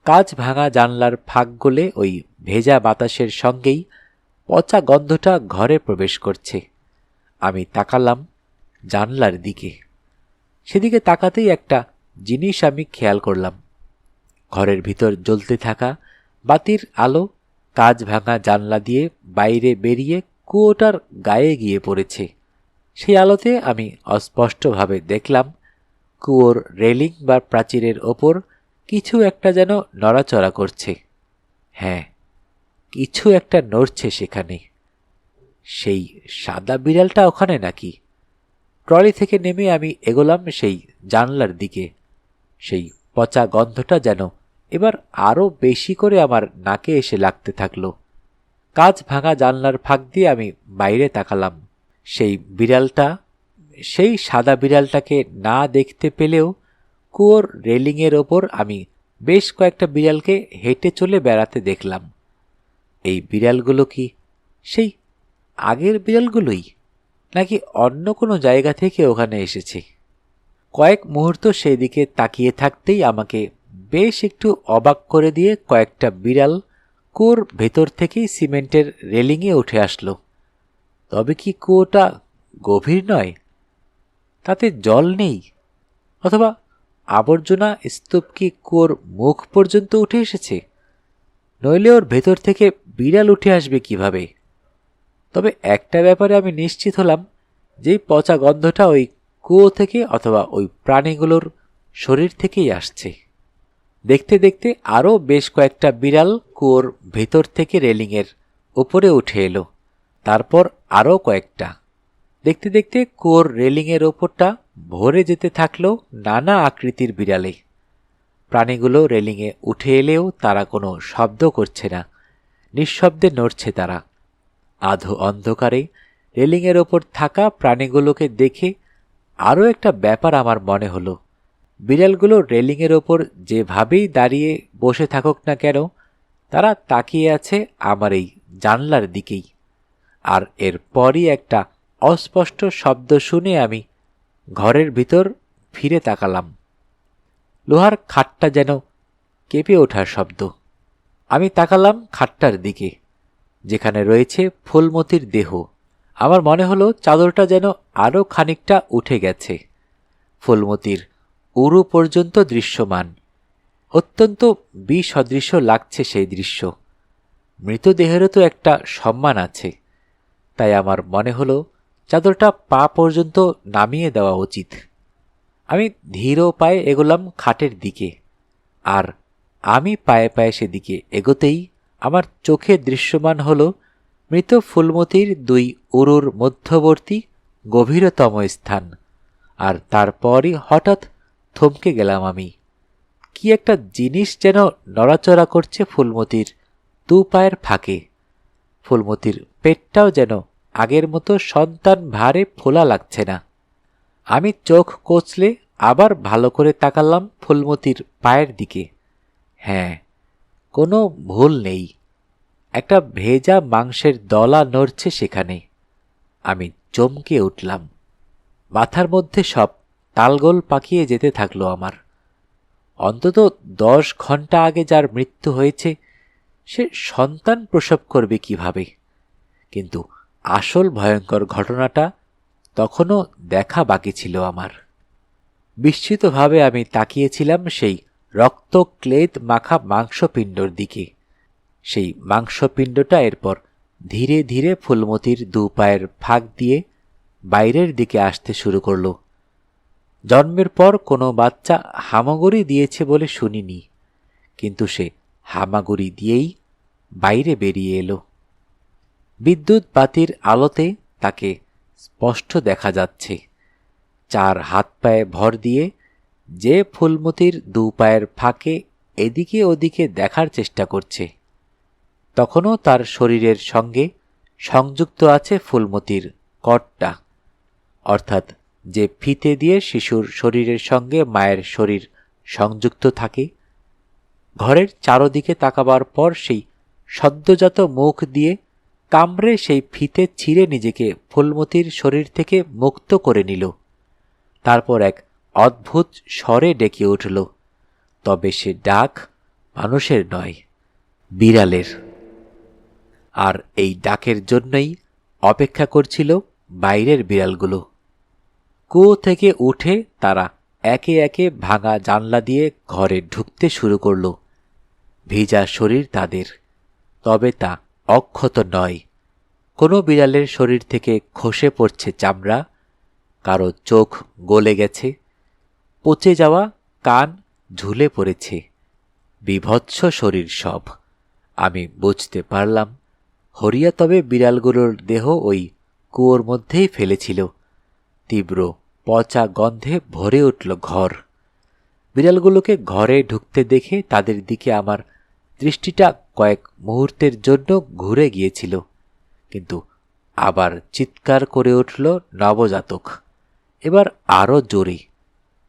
কাঁচ ভাঙা জানলার ফাঁক গলে ওই ভেজা বাতাসের সঙ্গেই পচা গন্ধটা ঘরে প্রবেশ করছে। আমি তাকালাম জানলার দিকে। সেদিকে তাকাতেই একটা জিনিস আমি খেয়াল করলাম। ঘরের ভিতর জ্বলতে থাকা বাতির আলো কাঁচ ভাঙা জানলা দিয়ে বাইরে বেরিয়ে কুয়োটার গায়ে গিয়ে পড়েছে। সেই আলোতে আমি অস্পষ্টভাবে দেখলাম কুয়োর রেলিং বা প্রাচীরের ওপর কিছু একটা যেন নড়াচড়া করছে। হ্যাঁ, কিছু একটা নড়ছে সেখানে। সেই সাদা বিড়ালটা ওখানে নাকি? ট্রলি থেকে নেমে আমি এগোলাম সেই জানলার দিকে। সেই পচা গন্ধটা যেন এবার আরও বেশি করে আমার নাকে এসে লাগতে থাকলো। কাঁচ ভাঙা জানলার ফাঁক দিয়ে আমি বাইরে তাকালাম। সেই বিড়ালটা, সেই সাদা বিড়ালটাকে না দেখতে পেলেও কুয়োর রেলিংয়ের ওপর আমি বেশ কয়েকটা বিড়ালকে হেঁটে চলে বেড়াতে দেখলাম। এই বিড়ালগুলো কি সেই আগের বিড়ালগুলোই, নাকি অন্য কোনো জায়গা থেকে ওখানে এসেছে? কয়েক মুহূর্ত সেই দিকে তাকিয়ে থাকতেই আমাকে বেশ একটু অবাক করে দিয়ে কয়েকটা বিড়াল কুয়োর ভেতর থেকেই সিমেন্টের রেলিংয়ে উঠে আসলো। তবে কি কুয়োটা গভীর নয়? তাতে জল নেই? অথবা আবর্জনা স্তূপ কি কুয়োর মুখ পর্যন্ত উঠে এসেছে? নইলে ওর ভেতর থেকে বিড়াল উঠে আসবে কিভাবে? তবে একটা ব্যাপারে আমি নিশ্চিত হলাম, যেই পচা গন্ধটা ওই কুয়ো থেকে অথবা ওই প্রাণীগুলোর শরীর থেকেই আসছে। দেখতে দেখতে আরও বেশ কয়েকটা বিড়াল কুয়োর ভেতর থেকে রেলিংয়ের উপরে উঠে এলো। তারপর আরও কয়েকটা। দেখতে দেখতে কুয়োর রেলিংয়ের ওপরটা ভরে যেতে থাকলো নানা আকৃতির বিড়ালে। প্রাণীগুলো রেলিংয়ে উঠে এলেও তারা কোনো শব্দ করছে না, নিঃশব্দে নড়ছে তারা। আধো অন্ধকারে রেলিংয়ের ওপর থাকা প্রাণীগুলোকে দেখে আরও একটা ব্যাপার আমার মনে হলো। বিড়ালগুলো রেলিংয়ের ওপর যেভাবেই দাঁড়িয়ে বসে থাকুক না কেন, তারা তাকিয়ে আছে আমার এই জানলার দিকেই। আর এরপরই একটা অস্পষ্ট শব্দ শুনে আমি ঘরের ভিতর ফিরে তাকালাম। লোহার খাটটা যেন কেঁপে ওঠার শব্দ। আমি তাকালাম খাটটার দিকে, যেখানে রয়েছে ফুলমতির দেহ। আমার মনে হলো চাদরটা যেন আরও খানিকটা উঠে গেছে। ফুলমতির উরু পর্যন্ত দৃশ্যমান। অত্যন্ত বিসদৃশ্য লাগছে সেই দৃশ্য। মৃতদেহেরও তো একটা সম্মান আছে, তাই আমার মনে হলো চাদরটা পা পর্যন্ত নামিয়ে দেওয়া উচিত। আমি ধীর পায়ে এগোলাম খাটের দিকে। আর আমি পায়ে পায়ে সেদিকে এগোতেই আমার চোখে দৃশ্যমান হল মৃত ফুলমতির দুই উরুর মধ্যবর্তী গভীরতম স্থান। আর তারপরই হঠাৎ থমকে গেলাম আমি। কি একটা জিনিস যেন নড়াচড়া করছে ফুলমতির দু পায়ের ফাঁকে। ফুলমতির পেটটাও যেন আগের মতো সন্তান ভারে ফোলা লাগছে না। আমি চোখ কচলে আবার ভালো করে তাকালাম ফুলমতির পায়ের দিকে। হ্যাঁ, কোনো ভুল নেই, একটা ভেজা মাংসের দলা নড়ছে সেখানে। আমি চমকে উঠলাম। মাথার মধ্যে সব তালগোল পাকিয়ে যেতে থাকলো আমার। অন্তত 10 ঘন্টা আগে যার মৃত্যু হয়েছে সে সন্তান প্রসব করবে কিভাবে? কিন্তু আসল ভয়ঙ্কর ঘটনাটা তখনও দেখা বাকি ছিল আমার। বিস্মিতভাবে আমি তাকিয়েছিলাম সেই রক্ত ক্লেদ মাখা মাংসপিণ্ডর দিকে। সেই মাংসপিণ্ডটা এরপর ধীরে ধীরে ফুলমতির দু পায়ের ফাঁক দিয়ে বাইরের দিকে আসতে শুরু করল। জন্মের পর কোনো বাচ্চা হামাগুড়ি দিয়েছে বলে শুনিনি, কিন্তু সে হামাগুড়ি দিয়েই বাইরে বেরিয়ে এলো। বিদ্যুৎ বাতির আলোতে তাকে স্পষ্ট দেখা যাচ্ছে। 4 হাত পায়ে ভর দিয়ে যে ফুলমতির 2 পায়ের ফাঁকে এদিকে ওদিকে দেখার চেষ্টা করছে। তখনও তার শরীরের সঙ্গে সংযুক্ত আছে ফুলমতির কর্ডটা, অর্থাৎ যে ফিতে দিয়ে শিশুর শরীরের সঙ্গে মায়ের শরীর সংযুক্ত থাকে। ঘরের চারদিকে তাকাবার পর সেই সদ্যজাত মুখ দিয়ে কামড়ে সেই ফিতে ছিঁড়ে নিজেকে ফুলমতির শরীর থেকে মুক্ত করে নিল। তারপর এক অদ্ভুত স্বরে ডেকে উঠল, তবে সে ডাক মানুষের নয়, বিড়ালের। আর এই ডাকের জন্যই অপেক্ষা করছিল বাইরের বিড়ালগুলো। কুয়ো থেকে উঠে তারা একে একে ভাঙা জানলা দিয়ে ঘরে ঢুকতে শুরু করল। ভিজা শরীর তাদের, তবে তা অক্ষত নয়। কোনো বিড়ালের শরীর থেকে খসে পড়ছে চামড়া, কারো চোখ গলে গেছে, পচে যাওয়া কান ঝুলে পড়েছে। বিভৎস শরীর সব। আমি বুঝতে পারলাম হরিয়া তবে বিড়ালগুলোর দেহ ওই কুয়োর মধ্যেই ফেলেছিল। তীব্র পচা গন্ধে ভরে উঠল ঘর। বিড়ালগুলোকে ঘরে ঢুকতে দেখে তাদের দিকে আমার দৃষ্টিটা কয়েক মুহূর্তের জন্য ঘুরে গিয়েছিল, কিন্তু আবার চিৎকার করে উঠল নবজাতক। এবার আরও জোরে,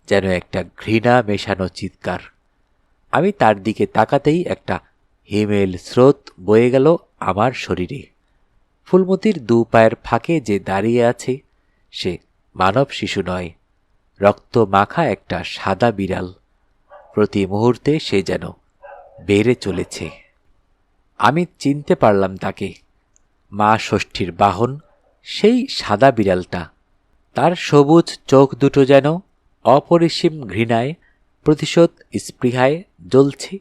যেন একটা ঘৃণা মেশানো চিৎকার। আমি তার দিকে তাকাতেই একটা হিমেল স্রোত বয়ে গেল আমার শরীরে। ফুলমতির 2 পায়ের ফাঁকে যে দাঁড়িয়ে আছে সে মানব শিশু নয়, রক্ত মাখা একটা সাদা বিড়াল। প্রতি মুহূর্তে সে যেন বেড়ে চলেছে। আমি চিনতে পারলাম তাকে, মা ষষ্ঠীর বাহন, সেই সাদা বিড়ালটা। তার সবুজ চোখ দুটো যেন অপরিসীম ঘৃণায়, প্রতিশোধ স্পৃহায় জ্বলছে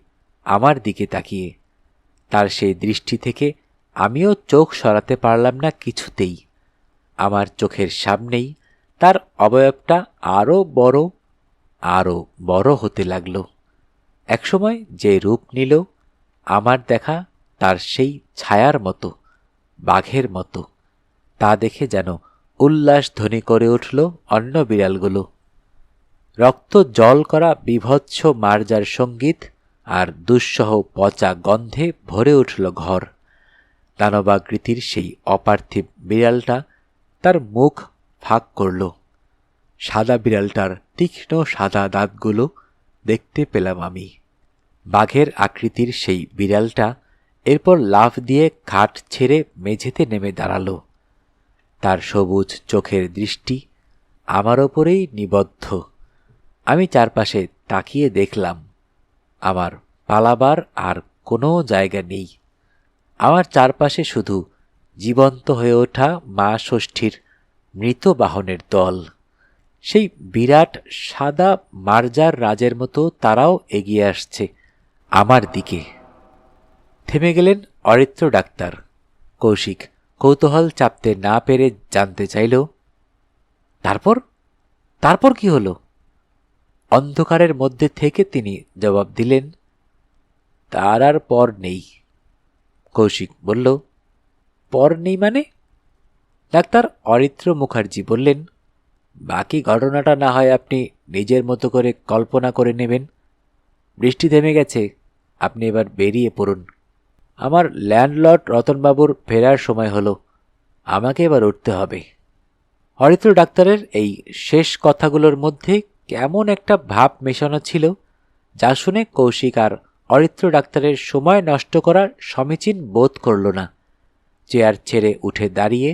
আমার দিকে তাকিয়ে। তার সেই দৃষ্টি থেকে আমিও চোখ সরাতে পারলাম না কিছুতেই। আমার চোখের সামনেই তার অবয়বটা আরও বড় হতে লাগল। একসময় যে রূপ নিল, আমার দেখা তার সেই ছায়ার মতো, বাঘের মতো। তা দেখে যেন উল্লাস ধ্বনি করে উঠল অন্য বিড়ালগুলো। রক্ত জল করা বিভৎস মার্জার সঙ্গীত আর দুঃসহ পচা গন্ধে ভরে উঠল ঘর। দানবাকৃতির সেই অপার্থিব বিড়ালটা তার মুখ ফাঁক করল। সাদা বিড়ালটার তীক্ষ্ণ সাদা দাঁতগুলো দেখতে পেলাম আমি। বাঘের আকৃতির সেই বিড়ালটা এরপর লাফ দিয়ে খাট ছেড়ে মেঝেতে নেমে দাঁড়াল। তার সবুজ চোখের দৃষ্টি আমার ওপরেই নিবদ্ধ। আমি চারপাশে তাকিয়ে দেখলাম, আমার পালাবার আর কোনো জায়গা নেই। আমার চারপাশে শুধু জীবন্ত হয়ে ওঠা মা ষষ্ঠীর মৃত বাহনের দল। সেই বিরাট সাদা মার্জার রাজের মতো তারাও এগিয়ে আসছে আমার দিকে। থেমে গেলেন অরিত্র ডাক্তার। কৌশিক কৌতূহল চাপতে না পেরে জানতে চাইল, তারপর কি হলো? অন্ধকারের মধ্যে থেকে তিনি জবাব দিলেন, তার আর পর নেই। কৌশিক বলল, পর নেই মানে? ডাক্তার অরিত্র মুখার্জি বললেন, বাকি ঘটনাটা না হয় আপনি নিজের মতো করে কল্পনা করে নেবেন। বৃষ্টি থেমে গেছে, আপনি এবার বেরিয়ে পড়ুন। আমার ল্যান্ডলর্ড রতনবাবুর ফেরার সময় হলো, আমাকে এবার উঠতে হবে। অরিত্র ডাক্তারের এই শেষ কথাগুলোর মধ্যে কেমন একটা ভাব মেশানো ছিল, যা শুনে কৌশিক আর অরিত্র ডাক্তারের সময় নষ্ট করার সমীচীন বোধ করল না। চেয়ার ছেড়ে উঠে দাঁড়িয়ে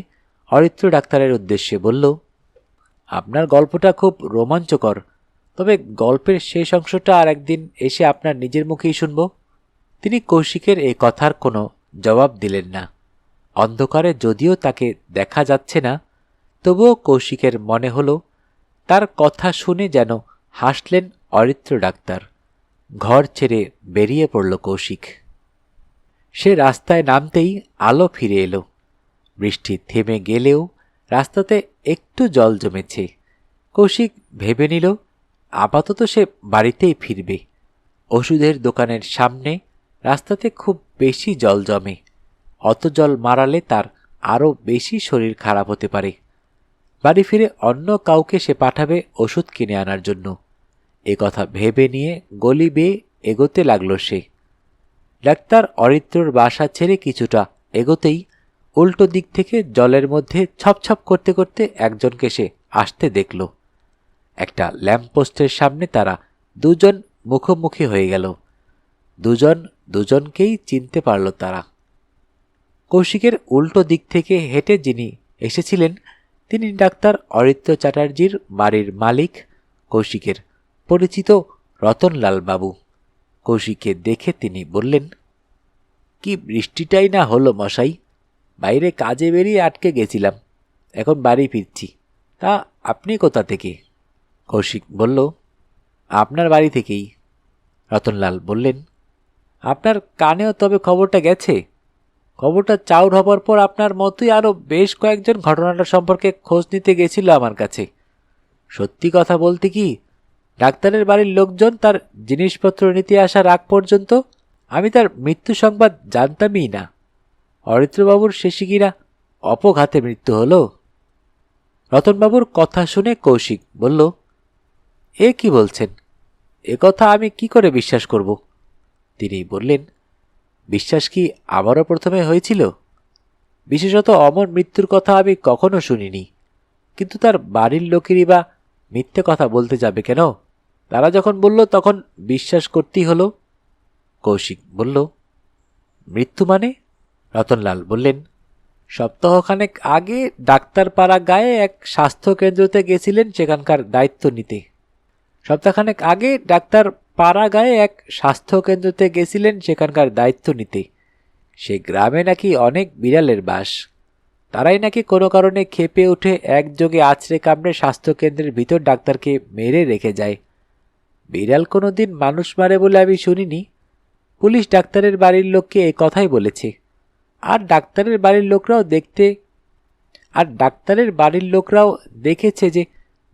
অরিত্র ডাক্তারের উদ্দেশ্যে বলল, আপনার গল্পটা খুব রোমাঞ্চকর, তবে গল্পের শেষ অংশটা আর একদিন এসে আপনার নিজের মুখেই শুনব। তিনি কৌশিকের এই কথার কোনো জবাব দিলেন না। অন্ধকারে যদিও তাকে দেখা যাচ্ছে না, তবুও কৌশিকের মনে হল তার কথা শুনে যেন হাসলেন অরিত্র ডাক্তার। ঘর ছেড়ে বেরিয়ে পড়ল কৌশিক। সে রাস্তায় নামতেই আলো ফিরে এলো। বৃষ্টি থেমে গেলেও রাস্তাতে একটু জল জমেছে। কৌশিক ভেবে নিল আপাতত সে বাড়িতেই ফিরবে। ওষুধের দোকানের সামনে রাস্তাতে খুব বেশি জল জমে, অত জল মারালে তার আরও বেশি শরীর খারাপ হতে পারে। বাড়ি ফিরে অন্য কাউকে সে পাঠাবে ওষুধ কিনে আনার জন্য। এ কথা ভেবে নিয়ে গলি বেয়ে এগোতে লাগল সে। ডাক্তার অরিত্রর বাসা ছেড়ে কিছুটা এগোতেই উল্টো দিক থেকে জলের মধ্যে ছপছপ করতে করতে একজনকে সে আসতে দেখল। একটা ল্যাম্পপোস্টের সামনে তারা দুজন মুখোমুখি হয়ে গেল। দুজনকেই চিনতে পারল তারা। কৌশিকের উল্টো দিক থেকে হেঁটে যিনি এসেছিলেন তিনি ডাক্তার অরিত্র চ্যাটার্জির বাড়ির মালিক, কৌশিকের পরিচিত রতনলাল বাবু। কৌশিককে দেখে তিনি বললেন, কি বৃষ্টিটাই না হলো মশাই, বাইরে কাজে বেরিয়ে আটকে গেছিলাম, এখন বাড়ি ফিরছি। তা আপনি কোথা থেকে? কৌশিক বলল, আপনার বাড়ি থেকেই। রতনলাল বললেন, আপনার কানেও তবে খবরটা গেছে? খবরটা চাউর হবার পর আপনার মতোই আরও বেশ কয়েকজন ঘটনাটা সম্পর্কে খোঁজ নিতে গেছিল আমার কাছে। সত্যি কথা বলতে কি, ডাক্তারের বাড়ির লোকজন তার জিনিসপত্র নিতে আসার আগ পর্যন্ত আমি তার মৃত্যু সংবাদ জানতামই না। অরিত্রবাবুর শেষে কিনা অপঘাতে মৃত্যু হলো। রতনবাবুর কথা শুনে কৌশিক বলল, এ কি বলছেন? এ কথা আমি কি করে বিশ্বাস করব? তিনি বললেন, বিশ্বাস কি আমারও প্রথমে হয়েছিল? বিশেষত অমর মৃত্যুর কথা আমি কখনো শুনিনি, কিন্তু তার বাড়ির লোকেরই বা মিথ্যে কথা বলতে যাবে কেন? তারা যখন বলল তখন বিশ্বাস করতেই হলো। কৌশিক বলল, মৃত্যু মানে? রতনলাল বললেন, সপ্তাহখানেক আগে ডাক্তারপাড়া গায়ে এক স্বাস্থ্যকেন্দ্রতে গেছিলেন সেখানকার দায়িত্ব নিতে। সপ্তাহখানেক আগে ডাক্তার পাড়া গায়ে এক স্বাস্থ্যকেন্দ্রতে গেছিলেন সেখানকার দায়িত্ব নিতে। সে গ্রামে নাকি অনেক বিড়ালের বাস। তারাই নাকি কোনো কারণে ক্ষেপে উঠে একযোগে আছড়ে কামড়ে স্বাস্থ্যকেন্দ্রের ভিতর ডাক্তারকে মেরে রেখে যায়। বিড়াল কোনো দিন মানুষ মারে বলে আমি শুনিনি। পুলিশ ডাক্তারের বাড়ির লোককে এ কথাই বলেছে। আর ডাক্তারের বাড়ির লোকরাও দেখেছে যে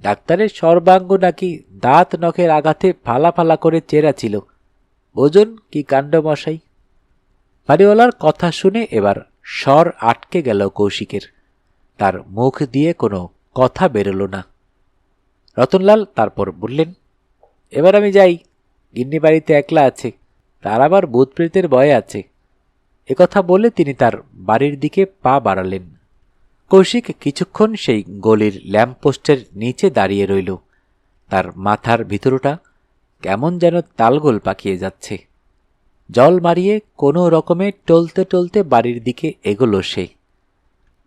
ডাক্তারের সর্বাঙ্গ নাকি দাঁত নখের আঘাতে ফালা ফালা করে চেরা ছিল। বোঝুন কি কাণ্ড মশাই। বাড়িওয়ালার কথা শুনে এবার স্বর আটকে গেল কৌশিকের। তার মুখ দিয়ে কোনো কথা বেরোল না। রতনলাল তারপর বললেন, এবার আমি যাই, গিন্নি বাড়িতে একলা আছে, তার আবার ভূতপ্রেতের ভয় আছে। একথা বলে তিনি তার বাড়ির দিকে পা বাড়ালেন। কৌশিক কিছুক্ষণ সেই গলির ল্যাম্পপোস্টের নিচে দাঁড়িয়ে রইল। তার মাথার ভিতরটা কেমন যেন তালগোল পাকিয়ে যাচ্ছে। জল মারিয়ে কোনো রকমে টলতে টলতে বাড়ির দিকে এগোল সে।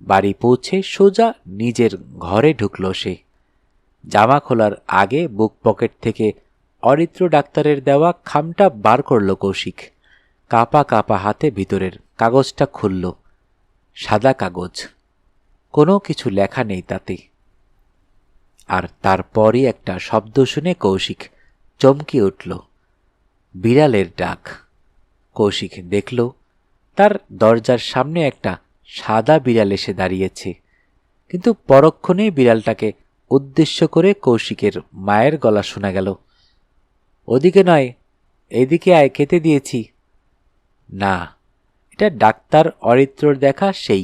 বাড়ি পৌঁছে সোজা নিজের ঘরে ঢুকল সে। জামা খোলার আগে বুক পকেট থেকে অরিত্র ডাক্তারের দেওয়া খামটা বার করল কৌশিক। কাঁপা কাঁপা হাতে ভিতরের কাগজটা খুলল। সাদা কাগজ, কোনো কিছু লেখা নেই তাতে। আর তারপরই একটা শব্দ শুনে কৌশিক চমকে উঠল। বিড়ালের ডাক। কৌশিক দেখল তার দরজার সামনে একটা সাদা বিড়াল এসে দাঁড়িয়েছে, কিন্তু পরক্ষণেই বিড়ালটাকে উদ্দেশ্য করে কৌশিকের মায়ের গলা শোনা গেল, ওদিকে নয়, এদিকে আয়, খেতে দিয়েছি। না, এটা ডাক্তার অরিত্রর দেখা সেই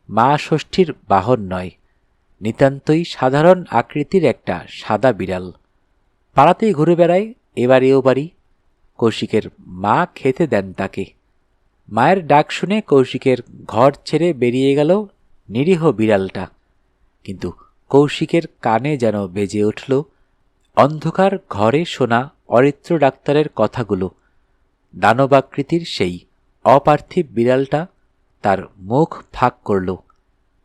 মা ষষ্ঠীর বাহন নয়, নিতান্তই সাধারণ আকৃতির একটা সাদা বিড়াল। পাড়াতেই ঘুরে বেড়ায়, এবাড়ি ও বাড়ি। কৌশিকের মা খেতে দেন তাকে। মায়ের ডাক শুনে কৌশিকের ঘর ছেড়ে বেরিয়ে গেল নিরীহ বিড়ালটা। কিন্তু কৌশিকের কানে যেন বেজে উঠল অন্ধকার ঘরে শোনা অরিত্র ডাক্তারের কথাগুলো। দানবাকৃতির সেই অপার্থিব বিড়ালটা তার মুখ ফাঁক করল।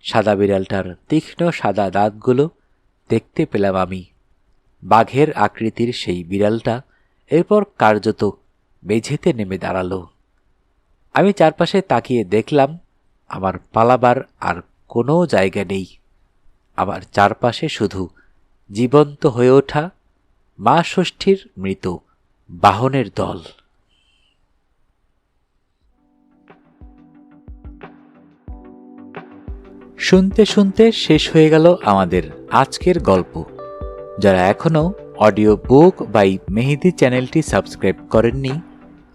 সাদা বিড়ালটার তীক্ষ্ণ সাদা দাঁতগুলো দেখতে পেলাম আমি। বাঘের আকৃতির সেই বিড়ালটা এরপর কার্যত মেঝেতে নেমে দাঁড়াল। আমি চারপাশে তাকিয়ে দেখলাম আমার পালাবার আর কোনো জায়গা নেই। আমার চারপাশে শুধু জীবন্ত হয়ে ওঠা মা ষষ্ঠীর মৃত বাহনের দল। শুনতে শুনতে শেষ হয়ে গেল আমাদের আজকের গল্প। যারা এখনও অডিও বুক বাই মেহেদি চ্যানেলটি সাবস্ক্রাইব করেননি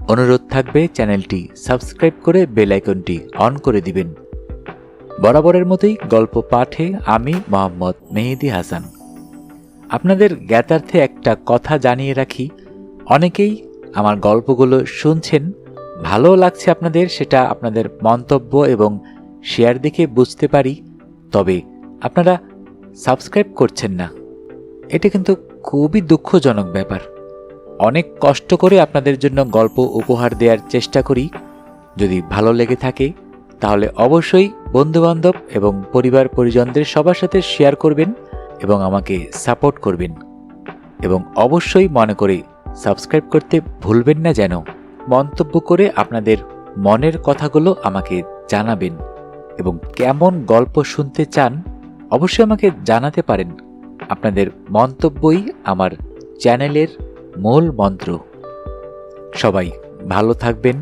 অনুরোধ থাকবে চ্যানেলটি সাবস্ক্রাইব করে বেল আইকনটি অন করে দিবেন। বরাবরের মতোই গল্প পাঠে আমি মোহাম্মদ মেহেদী হাসান। আপনাদের জ্ঞাতার্থে একটা কথা জানিয়ে রাখি, অনেকেই আমার গল্পগুলো শুনছেন, ভালো লাগছে আপনাদের, সেটা আপনাদের মন্তব্য এবং শেয়ার দেখে বুঝতে পারি। তবে আপনারা সাবস্ক্রাইব করছেন না, এটা কিন্তু খুবই দুঃখজনক ব্যাপার। অনেক কষ্ট করে আপনাদের জন্য গল্প উপহার দেওয়ার চেষ্টা করি। যদি ভালো লেগে থাকে তাহলে অবশ্যই বন্ধুবান্ধব এবং পরিবার পরিজনদের সবার সাথে শেয়ার করবেন এবং আমাকে সাপোর্ট করবেন। এবং অবশ্যই মনে করে সাবস্ক্রাইব করতে ভুলবেন না যেন। মন্তব্য করে আপনাদের মনের কথাগুলো আমাকে জানাবেন এবং কেমন গল্প শুনতে চান অবশ্যই আমাকে জানাতে পারেন। আপনাদের মন্তব্যই আমার চ্যানেলের মূল মন্ত্র। সবাই ভালো থাকবেন,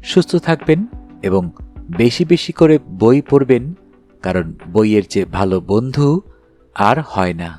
সুস্থ থাকবেন এবং বেশি বেশি করে বই পড়বেন, কারণ বইয়ের চেয়ে ভালো বন্ধু আর হয় না।